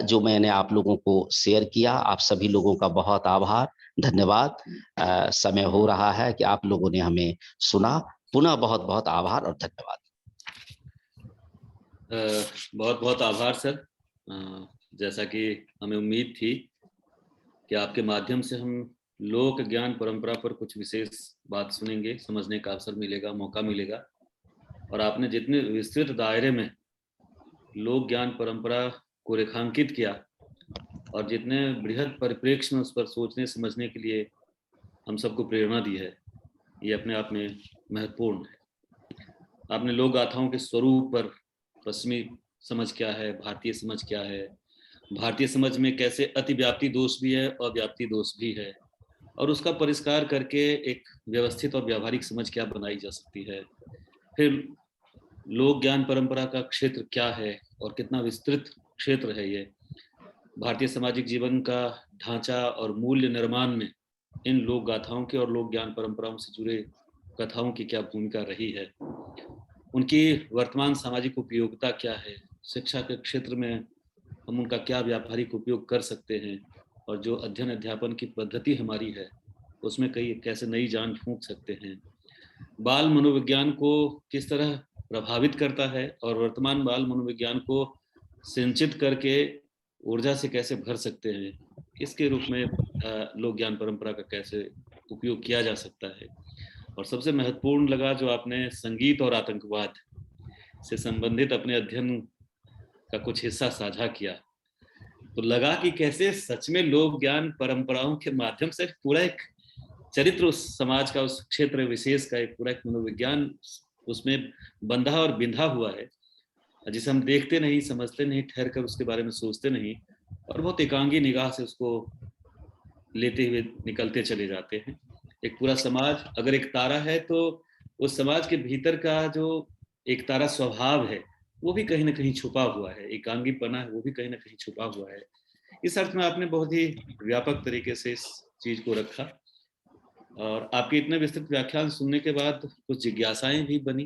जो मैंने आप लोगों को शेयर किया। आप सभी लोगों का बहुत आभार, धन्यवाद। समय हो रहा है कि आप लोगों ने हमें सुना। पुनः बहुत बहुत आभार और धन्यवाद। बहुत बहुत आभार सर। जैसा कि हमें उम्मीद थी कि आपके माध्यम से हम लोक ज्ञान परंपरा पर कुछ विशेष बात सुनेंगे, समझने का अवसर मिलेगा, मौका मिलेगा। और आपने जितने विस्तृत दायरे में लोक ज्ञान परंपरा को रेखांकित किया और जितने बृहद परिप्रेक्ष्य में उस पर सोचने समझने के लिए हम सबको प्रेरणा दी है, ये अपने आप में महत्वपूर्ण है। आपने लोक गाथाओं के स्वरूप पर पश्चिमी समझ क्या है, भारतीय समझ क्या है, भारतीय समझ में कैसे अतिव्याप्ति दोष भी है, अव्याप्ति दोष भी है, और उसका परिष्कार करके एक व्यवस्थित और व्यावहारिक समझ क्या बनाई जा सकती है। फिर लोक ज्ञान परंपरा का क्षेत्र क्या है और कितना विस्तृत क्षेत्र है ये, भारतीय सामाजिक जीवन का ढांचा और मूल्य निर्माण में इन लोक गाथाओं के और लोक ज्ञान परंपराओं से जुड़े कथाओं की क्या भूमिका रही है, उनकी वर्तमान सामाजिक उपयोगिता क्या है, शिक्षा के क्षेत्र में हम उनका क्या व्यावहारिक उपयोग कर सकते हैं, और जो अध्ययन अध्यापन की पद्धति हमारी है उसमें कई कैसे नई जान फूंक सकते हैं, बाल मनोविज्ञान को किस तरह प्रभावित करता है और वर्तमान बाल मनोविज्ञान को संचित करके ऊर्जा से कैसे भर सकते हैं, इसके रूप में लोक ज्ञान परंपरा का कैसे उपयोग किया जा सकता है। और सबसे महत्वपूर्ण लगा जो आपने संगीत और आतंकवाद से संबंधित अपने अध्ययन का कुछ हिस्सा साझा किया, तो लगा कि कैसे सच में लोक ज्ञान परंपराओं के माध्यम से पूरा एक चरित्र उस समाज का, उस क्षेत्र विशेष का एक पूरा एक मनोविज्ञान उसमें बंधा और बिंधा हुआ है, जिसे हम देखते नहीं, समझते नहीं, ठहर कर उसके बारे में सोचते नहीं, और बहुत एकांगी निगाह से उसको लेते हुए निकलते चले जाते हैं। एक पूरा समाज अगर एक तारा है तो उस समाज के भीतर का जो एक तारा स्वभाव है वो भी कहीं ना कहीं छुपा हुआ है, एकांगीपना है वो भी कहीं ना कहीं छुपा हुआ है। इस अर्थ में आपने बहुत ही व्यापक तरीके से इस चीज को रखा, और आपके इतने विस्तृत व्याख्यान सुनने के बाद कुछ जिज्ञासाएं भी बनी,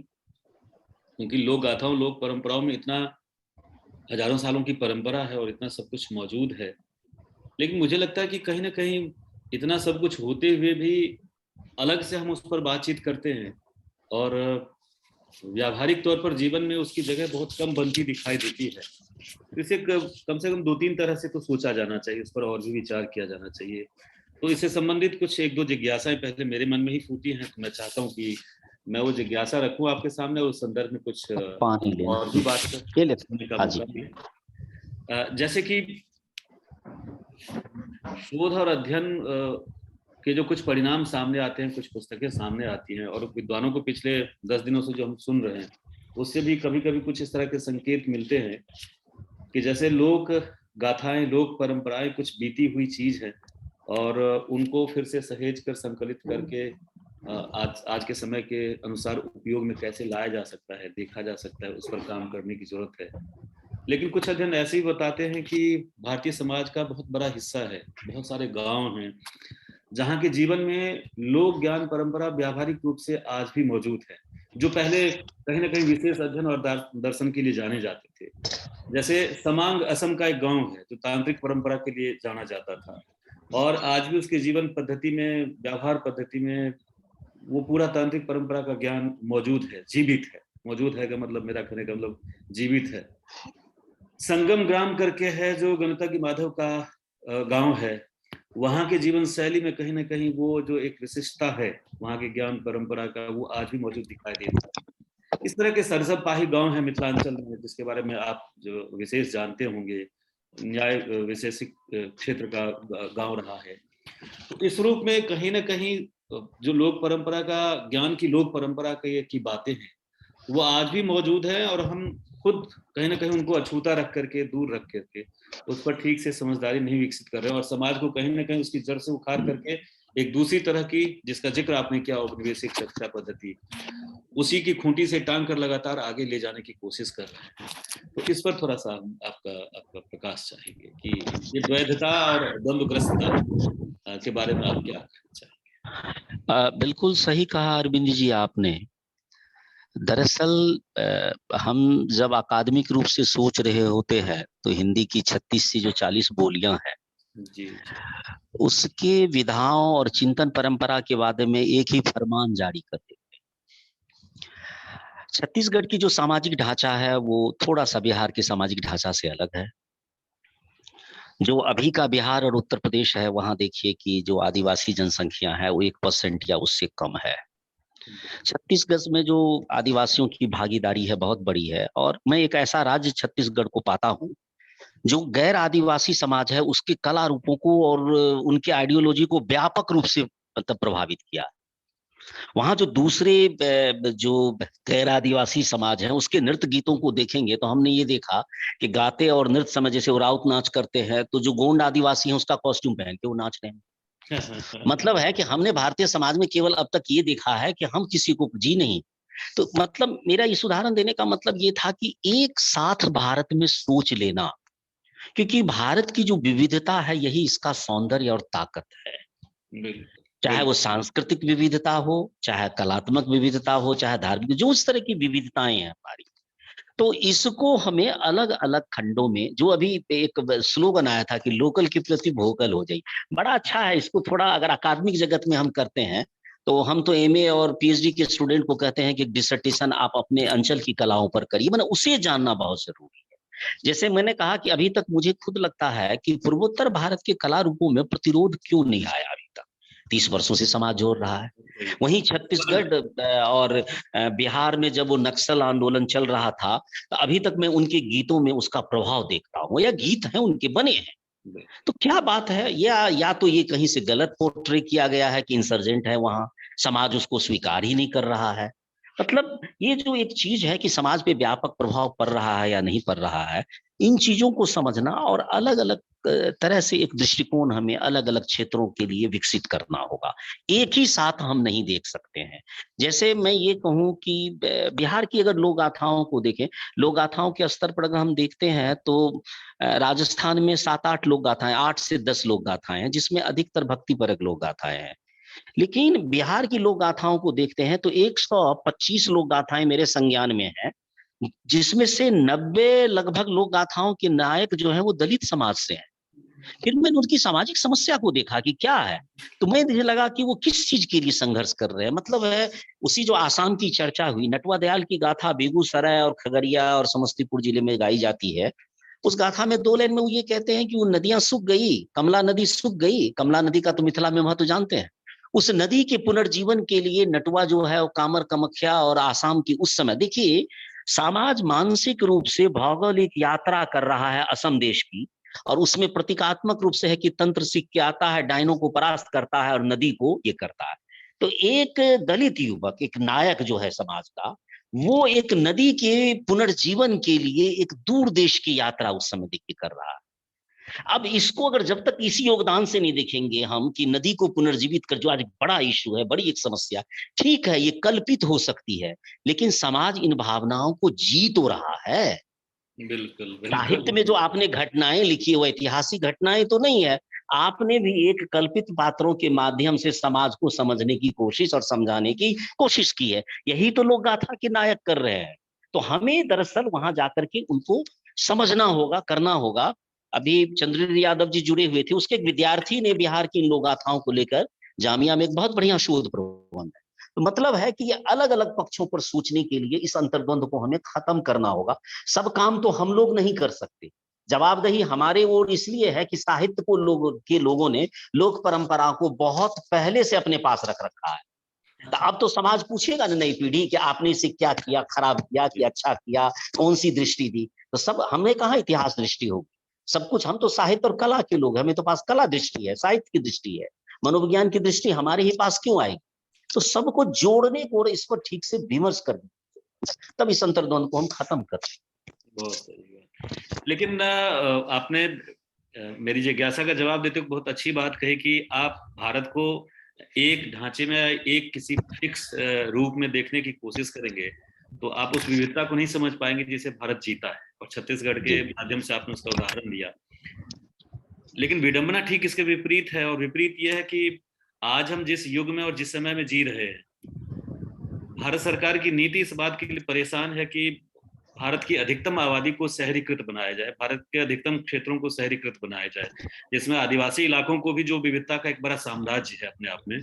क्योंकि लोक गाथाओं, लोक परंपराओं में इतना हजारों सालों की परंपरा है और इतना सब कुछ मौजूद है, लेकिन मुझे लगता है कि कहीं ना कहीं इतना सब कुछ होते हुए भी अलग से हम उस पर बातचीत करते हैं और व्यावहारिक तौर पर जीवन में उसकी जगह बहुत कम बनती दिखाई देती है। इसे कम से कम 2-3 तरह से तो सोचा जाना चाहिए, उस पर और भी विचार किया जाना चाहिए। तो इससे संबंधित कुछ 1-2 जिज्ञासाएं पहले मेरे मन में ही फूटी हैं, तो मैं चाहता हूँ कि मैं वो जिज्ञासा रखूं आपके सामने और उस संदर्भ में कुछ और भी बात करने का मौका मिले। जैसे कि शोध और अध्ययन के जो कुछ परिणाम सामने आते हैं, कुछ पुस्तकें सामने आती हैं, और विद्वानों को पिछले 10 दिनों से जो हम सुन रहे हैं उससे भी कभी कभी कुछ इस तरह के संकेत मिलते हैं कि जैसे लोक गाथाएं, लोक परंपराएं कुछ बीती हुई चीज है और उनको फिर से सहेज कर संकलित करके आज के समय के अनुसार उपयोग में कैसे लाया जा सकता है, देखा जा सकता है, उस पर काम करने की जरूरत है। लेकिन कुछ अध्ययन ऐसे ही बताते हैं कि भारतीय समाज का बहुत बड़ा हिस्सा है, बहुत सारे गांव हैं जहाँ के जीवन में लोक ज्ञान परंपरा व्यावहारिक रूप से आज भी मौजूद है, जो पहले कहीं ना कहीं विशेष अध्ययन और दर्शन के लिए जाने जाते थे। जैसे समांग असम का एक गांव है जो तांत्रिक परंपरा के लिए जाना जाता था, और आज भी उसके जीवन पद्धति में, व्यवहार पद्धति में वो पूरा तांत्रिक परंपरा का ज्ञान मौजूद है, जीवित है। मौजूद है का मतलब, मेरा कहने का मतलब जीवित है। संगम ग्राम करके है जो गणता की माधव का गांव है, वहां के जीवन शैली में कहीं ना कहीं वो जो एक विशिष्टता है वहां के ज्ञान परंपरा का, वो आज भी मौजूद दिखाई देता है। इस तरह के सरसब पाही गांव है मिथिलांचल में, जिसके बारे में आप जो विशेष जानते होंगे, न्याय विशेषिक क्षेत्र का गांव रहा है। तो इस रूप में कहीं ना कहीं जो लोक परंपरा का ज्ञान की लोक परंपरा की बातें हैं वो आज भी मौजूद है, और हम खुद कहीं ना कहीं उनको अछूता रख करके, दूर रख करके उस पर ठीक से समझदारी नहीं विकसित कर रहे हैं, और समाज को कहीं ना कहीं उसकी जड़ से उखाड़ करके एक दूसरी तरह की, जिसका जिक्र आपने किया, औपनिवेशिक शिक्षा पद्धति, उसी की खूंटी से टांग कर लगातार आगे ले जाने की कोशिश कर रहे हैं। तो इस पर थोड़ा सा आपका प्रकाश चाहेंगे कि ये द्वैधता और द्वंद्वग्रस्तता के बारे में आप क्या कहना चाहेंगे? बिल्कुल सही कहा अरविंद जी आपने। दरअसल हम जब अकादमिक रूप से सोच रहे होते हैं तो हिंदी की 36 से जो 40 बोलियां हैं, जी, उसके विधाओं और चिंतन परंपरा के बारे में एक ही फरमान जारी कर देते हैं। छत्तीसगढ़ की जो सामाजिक ढांचा है वो थोड़ा सा बिहार के सामाजिक ढांचा से अलग है। जो अभी का बिहार और उत्तर प्रदेश है, वहां देखिए कि जो आदिवासी जनसंख्या है वो 1% या उससे कम है। छत्तीसगढ़ में जो आदिवासियों की भागीदारी है बहुत बड़ी है, और मैं एक ऐसा राज्य छत्तीसगढ़ को पाता हूं जो गैर आदिवासी समाज है उसके कला रूपों को और उनके आइडियोलॉजी को व्यापक रूप से मतलब प्रभावित किया। वहां जो दूसरे जो गैर आदिवासी समाज है उसके नृत्य गीतों को देखेंगे तो हमने ये देखा कि गाते और नृत्य समय जैसे वो राउत नाच करते हैं तो जो गोंड आदिवासी है उसका कॉस्ट्यूम पहन के वो नाच रहे हैं। मतलब है कि हमने भारतीय समाज में केवल अब तक ये देखा है कि हम किसी को जी नहीं। तो मतलब मेरा इस उदाहरण देने का मतलब ये था कि एक साथ भारत में सोच लेना, क्योंकि भारत की जो विविधता है यही इसका सौंदर्य और ताकत है। चाहे वो सांस्कृतिक विविधता हो, चाहे कलात्मक विविधता हो, चाहे धार्मिक, जो उस तरह की विविधताएं हैं हमारी, तो इसको हमें अलग अलग खंडों में, जो अभी एक स्लोगन आया था कि लोकल के प्रति वोकल हो जाए, बड़ा अच्छा है। इसको थोड़ा अगर अकादमिक जगत में हम करते हैं तो हम तो एमए और पीएचडी के स्टूडेंट को कहते हैं कि डिसर्टेशन आप अपने अंचल की कलाओं पर करिए, मतलब उसे जानना बहुत जरूरी है। जैसे मैंने कहा कि अभी तक मुझे खुद लगता है कि पूर्वोत्तर भारत के कला रूपों में प्रतिरोध क्यों नहीं आया अभी तक। 30 वर्षों से समाज जोड़ रहा है। वहीं छत्तीसगढ़ और बिहार में जब वो नक्सल आंदोलन चल रहा था तो अभी तक मैं उनके गीतों में उसका प्रभाव देखता हूँ, या गीत हैं उनके बने हैं। तो क्या बात है, या तो ये कहीं से गलत पोर्ट्रे किया गया है कि इंसर्जेंट है वहां, समाज उसको स्वीकार ही नहीं कर रहा है। मतलब ये जो एक चीज है कि समाज पे व्यापक प्रभाव पड़ रहा है या नहीं पड़ रहा है, इन चीजों को समझना और अलग अलग तरह से एक दृष्टिकोण हमें अलग अलग क्षेत्रों के लिए विकसित करना होगा। एक ही साथ हम नहीं देख सकते हैं। जैसे मैं ये कहूं कि बिहार की अगर लोक गाथाओं को देखें, लोक गाथाओं के स्तर पर अगर हम देखते हैं तो राजस्थान में 7-8 लोक गाथाएं, 8 से 10 लोक गाथाएं हैं, जिसमें अधिकतर भक्तिपरक लोक गाथाएं हैं। लेकिन बिहार की लोक गाथाओं को देखते हैं तो 125 लोक गाथाएं मेरे संज्ञान में है, जिसमें से 90 लगभग लोक गाथाओं के नायक जो है वो दलित समाज से हैं। फिर मैंने उनकी सामाजिक समस्या को देखा कि क्या है, तो मुझे लगा कि वो किस चीज के लिए संघर्ष कर रहे हैं। मतलब है उसी जो आसाम की चर्चा हुई, नटवा दयाल की गाथा बेगूसराय और खगड़िया और समस्तीपुर जिले में गाई जाती है। उस गाथा में 2 लाइन में वो ये कहते हैं कि वो नदियां सूख गई, कमला नदी सूख गई। कमला नदी का तो मिथिला में महत्व जानते हैं। उस नदी के पुनर्जीवन के लिए नटवा जो है वो कामर कामाख्या और आसाम की उस समय, देखिए समाज मानसिक रूप से भौगोलिक यात्रा कर रहा है असम देश की, और उसमें प्रतीकात्मक रूप से है कि तंत्र सीख के आता है, डायनों को परास्त करता है और नदी को ये करता है। तो एक दलित युवक, एक नायक जो है समाज का, वो एक नदी के पुनर्जीवन के लिए एक दूर देश की यात्रा उस समय देखिए कर रहा है। अब इसको अगर जब तक इसी योगदान से नहीं देखेंगे हम कि नदी को पुनर्जीवित कर, जो आज बड़ा इशू है, बड़ी एक समस्या, ठीक है ये कल्पित हो सकती है, लेकिन समाज इन भावनाओं को जी तो रहा है। बिल्कुल, साहित्य में जो आपने घटनाएं लिखी वो ऐतिहासिक घटनाएं तो नहीं है, आपने भी एक कल्पित पात्रों के माध्यम से समाज को समझने की कोशिश और समझाने की कोशिश की है। यही तो लोक गाथा के नायक कर रहे हैं। तो हमें दरअसल वहां जाकर के उनको समझना होगा, करना होगा। अभी चंद्रवीर यादव जी जुड़े हुए थे, उसके एक विद्यार्थी ने बिहार की इन लोक गाथाओं को लेकर जामिया में एक बहुत बढ़िया शोध प्रबंध है। तो मतलब है कि ये अलग अलग पक्षों पर सोचने के लिए इस अंतर्द्वंद को हमें खत्म करना होगा। सब काम तो हम लोग नहीं कर सकते, जवाबदेही हमारे ओर इसलिए है कि साहित्य को लोगों ने लोक परंपरा को बहुत पहले से अपने पास रख रखा है। तो अब तो समाज पूछेगा ना नई पीढ़ी कि आपने इसे क्या किया, खराब किया कि अच्छा किया, कौन सी दृष्टि दी। तो सब हमें कहाँ इतिहास दृष्टि होगी, सब कुछ हम तो साहित्य और कला के लोग, हमें तो पास कला दृष्टि है, साहित्य की दृष्टि है। मनोविज्ञान की दृष्टि हमारे ही पास क्यों आएगी? तो सबको जोड़ने को और इसको ठीक से विमर्श करने, तब इस अंतर्द्वंद को हम खत्म कर। बहुत सही है। लेकिन आपने मेरी जिज्ञासा का जवाब देते हुए बहुत अच्छी बात कही कि आप भारत को एक ढांचे में, एक किसी फिक्स रूप में देखने की कोशिश करेंगे तो आप उस विविधता को नहीं समझ पाएंगे जिसे भारत जीता है, और छत्तीसगढ़ के माध्यम से आपने उसका उदाहरण दिया। लेकिन विडंबना ठीक इसके विपरीत है, और विपरीत यह है कि आज हम जिस युग में और जिस समय में जी रहे हैं, भारत सरकार की नीति इस बात के लिए परेशान है कि भारत की अधिकतम आबादी को शहरीकृत बनाया जाए, भारत के अधिकतम क्षेत्रों को शहरीकृत बनाया जाए, जिसमें आदिवासी इलाकों को भी, जो विविधता का एक बड़ा साम्राज्य है अपने आप में,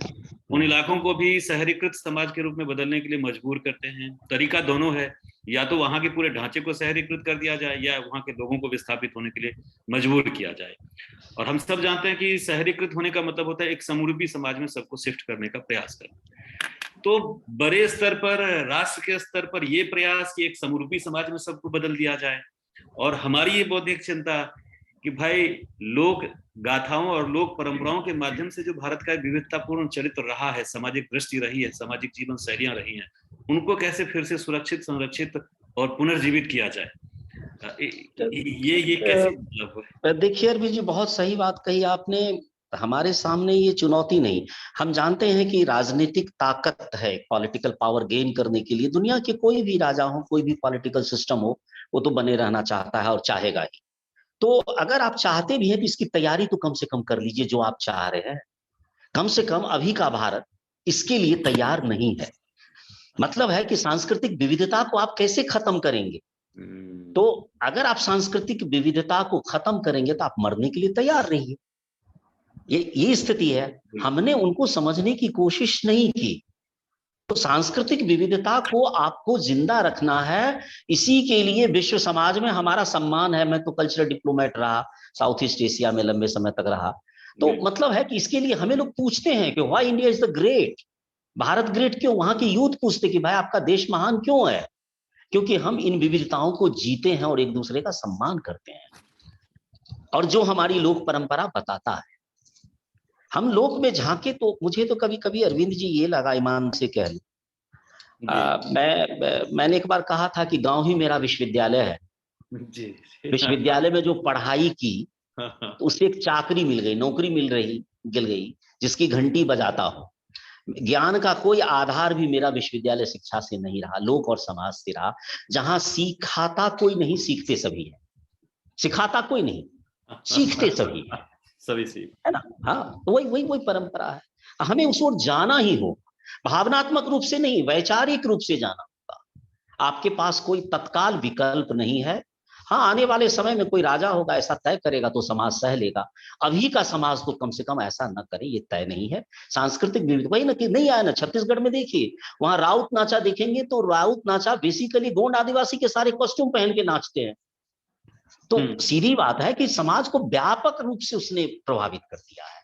उन इलाकों को भी शहरीकृत समाज के रूप में बदलने के लिए मजबूर करते हैं। तरीका दोनों है, या तो वहां के पूरे ढांचे को शहरीकृत कर दिया जाए या वहां के लोगों को विस्थापित होने के लिए मजबूर किया जाए। और हम सब जानते हैं कि शहरीकृत होने का मतलब होता है एक समरूपी समाज में सबको शिफ्ट करने का प्रयास करना। तो बड़े स्तर पर, राष्ट्र के स्तर पर ये प्रयास कि एक समरूपी समाज में सबको बदल दिया जाए, और हमारी ये बौद्धिक चिंता कि भाई लोक गाथाओं और लोक परंपराओं के माध्यम से जो भारत का विविधतापूर्ण चरित्र रहा है, सामाजिक दृष्टि रही है, सामाजिक जीवन शैलियां रही हैं, उनको कैसे फिर से सुरक्षित, संरक्षित और पुनर्जीवित किया जाए, ये कैसे मतलब है? देखिए अरविंद जी, बहुत सही बात कही आपने। हमारे सामने ये चुनौती नहीं, हम जानते हैं कि राजनीतिक ताकत है पॉलिटिकल पावर गेन करने के लिए। दुनिया के कोई भी राजा हो, कोई भी पॉलिटिकल सिस्टम हो, वो तो बने रहना चाहता है और चाहेगा ही। तो अगर आप चाहते भी हैं तो इसकी तैयारी तो कम से कम कर लीजिए जो आप चाह रहे हैं। कम से कम अभी का भारत इसके लिए तैयार नहीं है। मतलब है कि सांस्कृतिक विविधता को आप कैसे खत्म करेंगे? तो अगर आप सांस्कृतिक विविधता को खत्म करेंगे तो आप मरने के लिए तैयार नहीं है। ये स्थिति है। हमने उनको समझने की कोशिश नहीं की। तो सांस्कृतिक विविधता को आपको जिंदा रखना है, इसी के लिए विश्व समाज में हमारा सम्मान है। मैं तो कल्चरल डिप्लोमेट रहा, साउथ ईस्ट एशिया में लंबे समय तक रहा। तो मतलब है कि इसके लिए हमें लोग पूछते हैं कि why India is the great, Bharat great क्यों? वहां की यूथ पूछते कि भाई आपका देश महान क्यों है? क्योंकि हम इन विविधताओं को जीते हैं और एक दूसरे का सम्मान करते हैं, और जो हमारी लोक परंपरा बताता है। हम लोक में झांके तो मुझे तो कभी कभी अरविंद जी ये लगा, ईमान से कह लूं, मैंने एक बार कहा था कि गांव ही मेरा विश्वविद्यालय है। जी। विश्वविद्यालय में जो पढ़ाई की तो उससे एक चाकरी मिल गई, नौकरी मिल गई जिसकी घंटी बजाता हो। ज्ञान का कोई आधार भी मेरा विश्वविद्यालय शिक्षा से नहीं रहा, लोक और समाज से रहा, जहां सिखाता कोई नहीं, सीखते सभी है। सिखाता कोई नहीं, सीखते सभी है, सभी सीख, है ना? हाँ, वही परंपरा है। हमें उस ओर जाना ही हो, भावनात्मक रूप से नहीं, वैचारिक रूप से जाना होगा। आपके पास कोई तत्काल विकल्प नहीं है। हाँ, आने वाले समय में कोई राजा होगा, ऐसा तय करेगा तो समाज सह लेगा। अभी का समाज तो कम से कम ऐसा न करे, ये तय नहीं है। सांस्कृतिक विविधता वही ना कि नहीं आया ना, छत्तीसगढ़ में देखिए, वहां राउत नाचा देखेंगे तो राउत नाचा बेसिकली गोंड आदिवासी के सारे कॉस्ट्यूम पहन के नाचते हैं। तो सीधी बात है कि समाज को व्यापक रूप से उसने प्रभावित कर दिया है।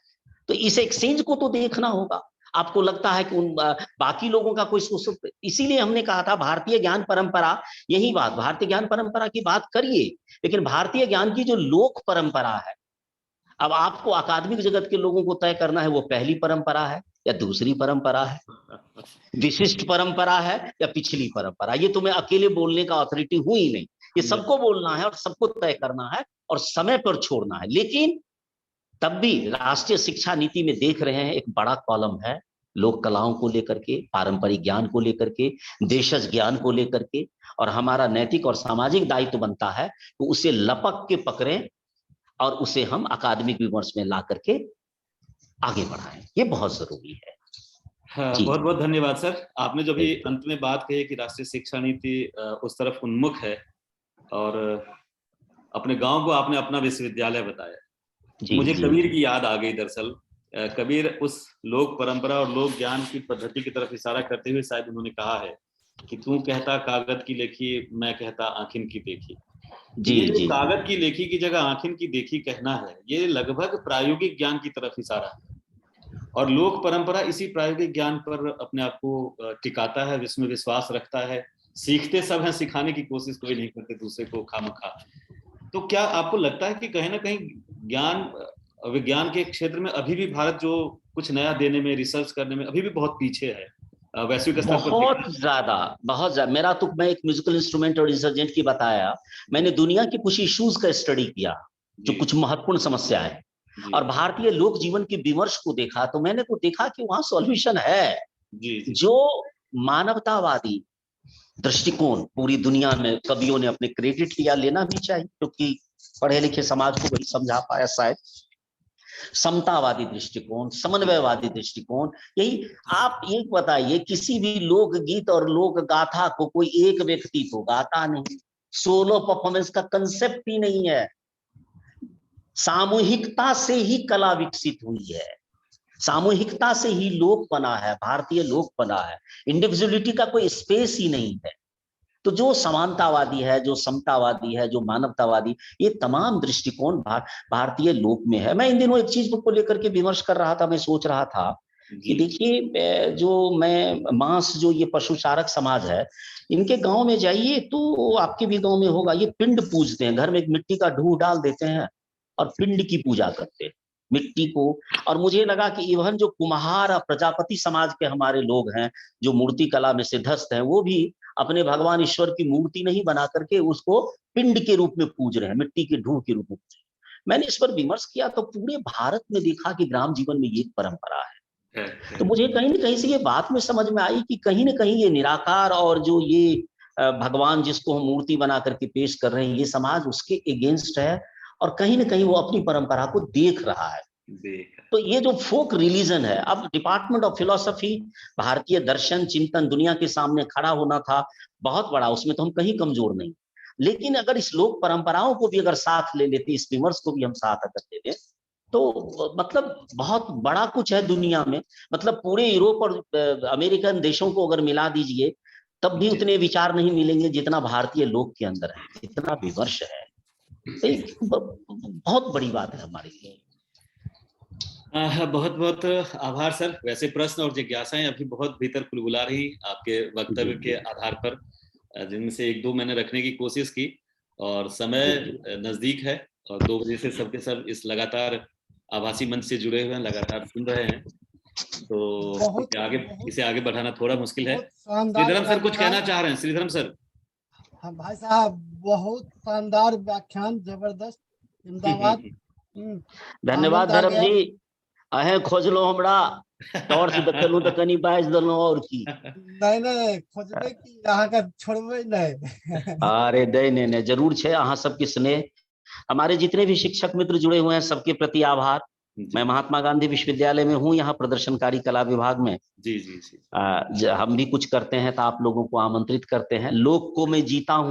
तो इस एक्सचेंज को तो देखना होगा। आपको लगता है कि उन बाकी लोगों का कोई सोच, इसीलिए हमने कहा था भारतीय ज्ञान परंपरा, यही बात, भारतीय ज्ञान परंपरा की बात करिए, लेकिन भारतीय ज्ञान की जो लोक परंपरा है, अब आपको अकादमिक जगत के लोगों को तय करना है वो पहली परंपरा है या दूसरी परंपरा है, विशिष्ट परंपरा है या पिछली परंपरा। ये तो मैं अकेले बोलने का अथॉरिटी हूं ही नहीं, ये सबको बोलना है और सबको तय करना है और समय पर छोड़ना है। लेकिन तब भी राष्ट्रीय शिक्षा नीति में देख रहे हैं एक बड़ा कॉलम है लोक कलाओं को लेकर के, पारंपरिक ज्ञान को लेकर के, देशज ज्ञान को लेकर के, और हमारा नैतिक और सामाजिक दायित्व बनता है तो उसे लपक के पकड़ें और उसे हम अकादमिक विमर्श में ला करके आगे बढ़ाएं। ये बहुत जरूरी है। हाँ, बहुत बहुत धन्यवाद सर। आपने जो भी अंत में बात कही कि राष्ट्रीय शिक्षा नीति उस तरफ उन्मुख है, और अपने गांव को आपने अपना विश्वविद्यालय बताया, मुझे कबीर की याद आ गई। दरअसल कबीर उस लोक परंपरा और लोक ज्ञान की पद्धति की तरफ इशारा करते हुए शायद उन्होंने कहा है कि तू कहता कागज की लेखी, मैं कहता आंखिन की देखी। ये कागज की लेखी की जगह आंखिन की देखी कहना है, ये लगभग प्रायोगिक ज्ञान की तरफ इशारा है, और लोक परंपरा इसी प्रायोगिक ज्ञान पर अपने आप को टिकाता है, जिसमें विश्वास रखता है। सीखते सब हैं, सिखाने की कोशिश कोई नहीं करते दूसरे को खामखा। तो क्या आपको लगता है कि कहीं ना कहीं ज्ञान विज्ञान के क्षेत्र में अभी भी भारत जो कुछ नया देने में, रिसर्च करने में अभी भी बहुत पीछे है वैश्विक स्तर पर। बहुत ज्यादा। मेरा तो, मैं एक म्यूजिकल इंस्ट्रूमेंट और इंस्ट्रूमेंट की बताया, मैंने दुनिया के कुछ इश्यूज का स्टडी किया जो कुछ महत्वपूर्ण समस्या है, और भारतीय लोक जीवन के विमर्श को देखा, तो मैंने तो देखा कि वहां सॉल्यूशन है। जो मानवतावादी दृष्टिकोण पूरी दुनिया में कवियों ने अपने क्रेडिट लिया, लेना भी चाहिए, क्योंकि पढ़े लिखे समाज को वही समझा पाया शायद। समतावादी दृष्टिकोण, समन्वयवादी दृष्टिकोण, यही आप एक बताइए, किसी भी लोकगीत और लोक गाथा को कोई एक व्यक्ति तो गाता नहीं, सोलो परफॉर्मेंस का कंसेप्ट ही नहीं है। सामूहिकता से ही कला विकसित हुई है, सामूहिकता से ही लोक बना है, भारतीय लोक बना है, इंडिविजुअलिटी का कोई स्पेस ही नहीं है। तो जो समानतावादी है, जो समतावादी है, जो मानवतावादी, ये तमाम दृष्टिकोण भारतीय लोक में है। मैं इन दिनों एक चीज को लेकर के विमर्श कर रहा था, मैं सोच रहा था कि देखिए, जो मैं मांस, जो ये पशुचारक समाज है, इनके गांव में जाइए तो आपके भी गांव में होगा, ये पिंड पूजते हैं, घर में एक मिट्टी का ढूंढ डाल देते हैं और पिंड की पूजा करते हैं, मिट्टी को। और मुझे लगा कि इवन जो कुम्हार प्रजापति समाज के हमारे लोग हैं, जो मूर्ति कला में सिद्धस्त हैं, वो भी अपने भगवान ईश्वर की मूर्ति नहीं बना करके उसको पिंड के रूप में पूज रहे हैं, मिट्टी के ढूंढ के रूप में पूज रहे हैं। मैंने इस पर विमर्श किया तो पूरे भारत में देखा कि ग्राम जीवन में ये परंपरा है। तो मुझे कहीं ना कहीं से ये बात में समझ में आई कि कहीं ना कहीं ये निराकार और जो ये भगवान जिसको हम मूर्ति बना करके पेश कर रहे हैं, ये समाज उसके अगेंस्ट है, और कहीं ना कहीं वो अपनी परंपरा को देख रहा है। तो ये जो फोक रिलीजन है, अब डिपार्टमेंट ऑफ फिलोसफी, भारतीय दर्शन चिंतन दुनिया के सामने खड़ा होना था बहुत बड़ा, उसमें तो हम कहीं कमजोर नहीं, लेकिन अगर इस लोक परंपराओं को भी अगर साथ ले लेते, इस विमर्श को भी हम साथ अगर ले लें, तो मतलब बहुत बड़ा कुछ है दुनिया में। मतलब पूरे यूरोप और अमेरिकन देशों को अगर मिला दीजिए, तब भी उतने विचार नहीं मिलेंगे जितना भारतीय लोक के अंदर है, इतना विमर्श है। बहुत बड़ी बात है हमारे लिए। बहुत बहुत आभार सर। वैसे प्रश्न और जिज्ञासाएं अभी बहुत भीतर कुलबुला रही आपके वक्तव्य के आधार पर, जिनमें से एक दो मैंने रखने की कोशिश की, और समय नजदीक है और 2 बजे से सबके सब इस लगातार आभासी मंच से जुड़े हुए हैं, लगातार सुन रहे हैं, तो इसे आगे बढ़ाना थोड़ा मुश्किल है। श्रीधरम सर कुछ कहना चाह रहे हैं? श्रीधरम सर। हाँ भाई साहब, बहुत शानदार व्याख्यान, जबरदस्त, जिंदाबाद। धन्यवाद धर्म जी। अहे खोजलो हमरा टॉर्च देखलू त कनी बाज दलो, और की नहीं खोजबे की, अहाँ का छोड़बे नहीं। अरे नहीं, जरूर छे। अहाँ सबके स्नेह, हमारे जितने भी शिक्षक मित्र जुड़े हुए हैं, सबके प्रति आभार। मैं महात्मा गांधी विश्वविद्यालय में हूँ, यहाँ प्रदर्शनकारी कला विभाग में। जी। हम भी कुछ करते हैं तो आप लोगों को आमंत्रित करते हैं। लोक को मैं जीता हूँ।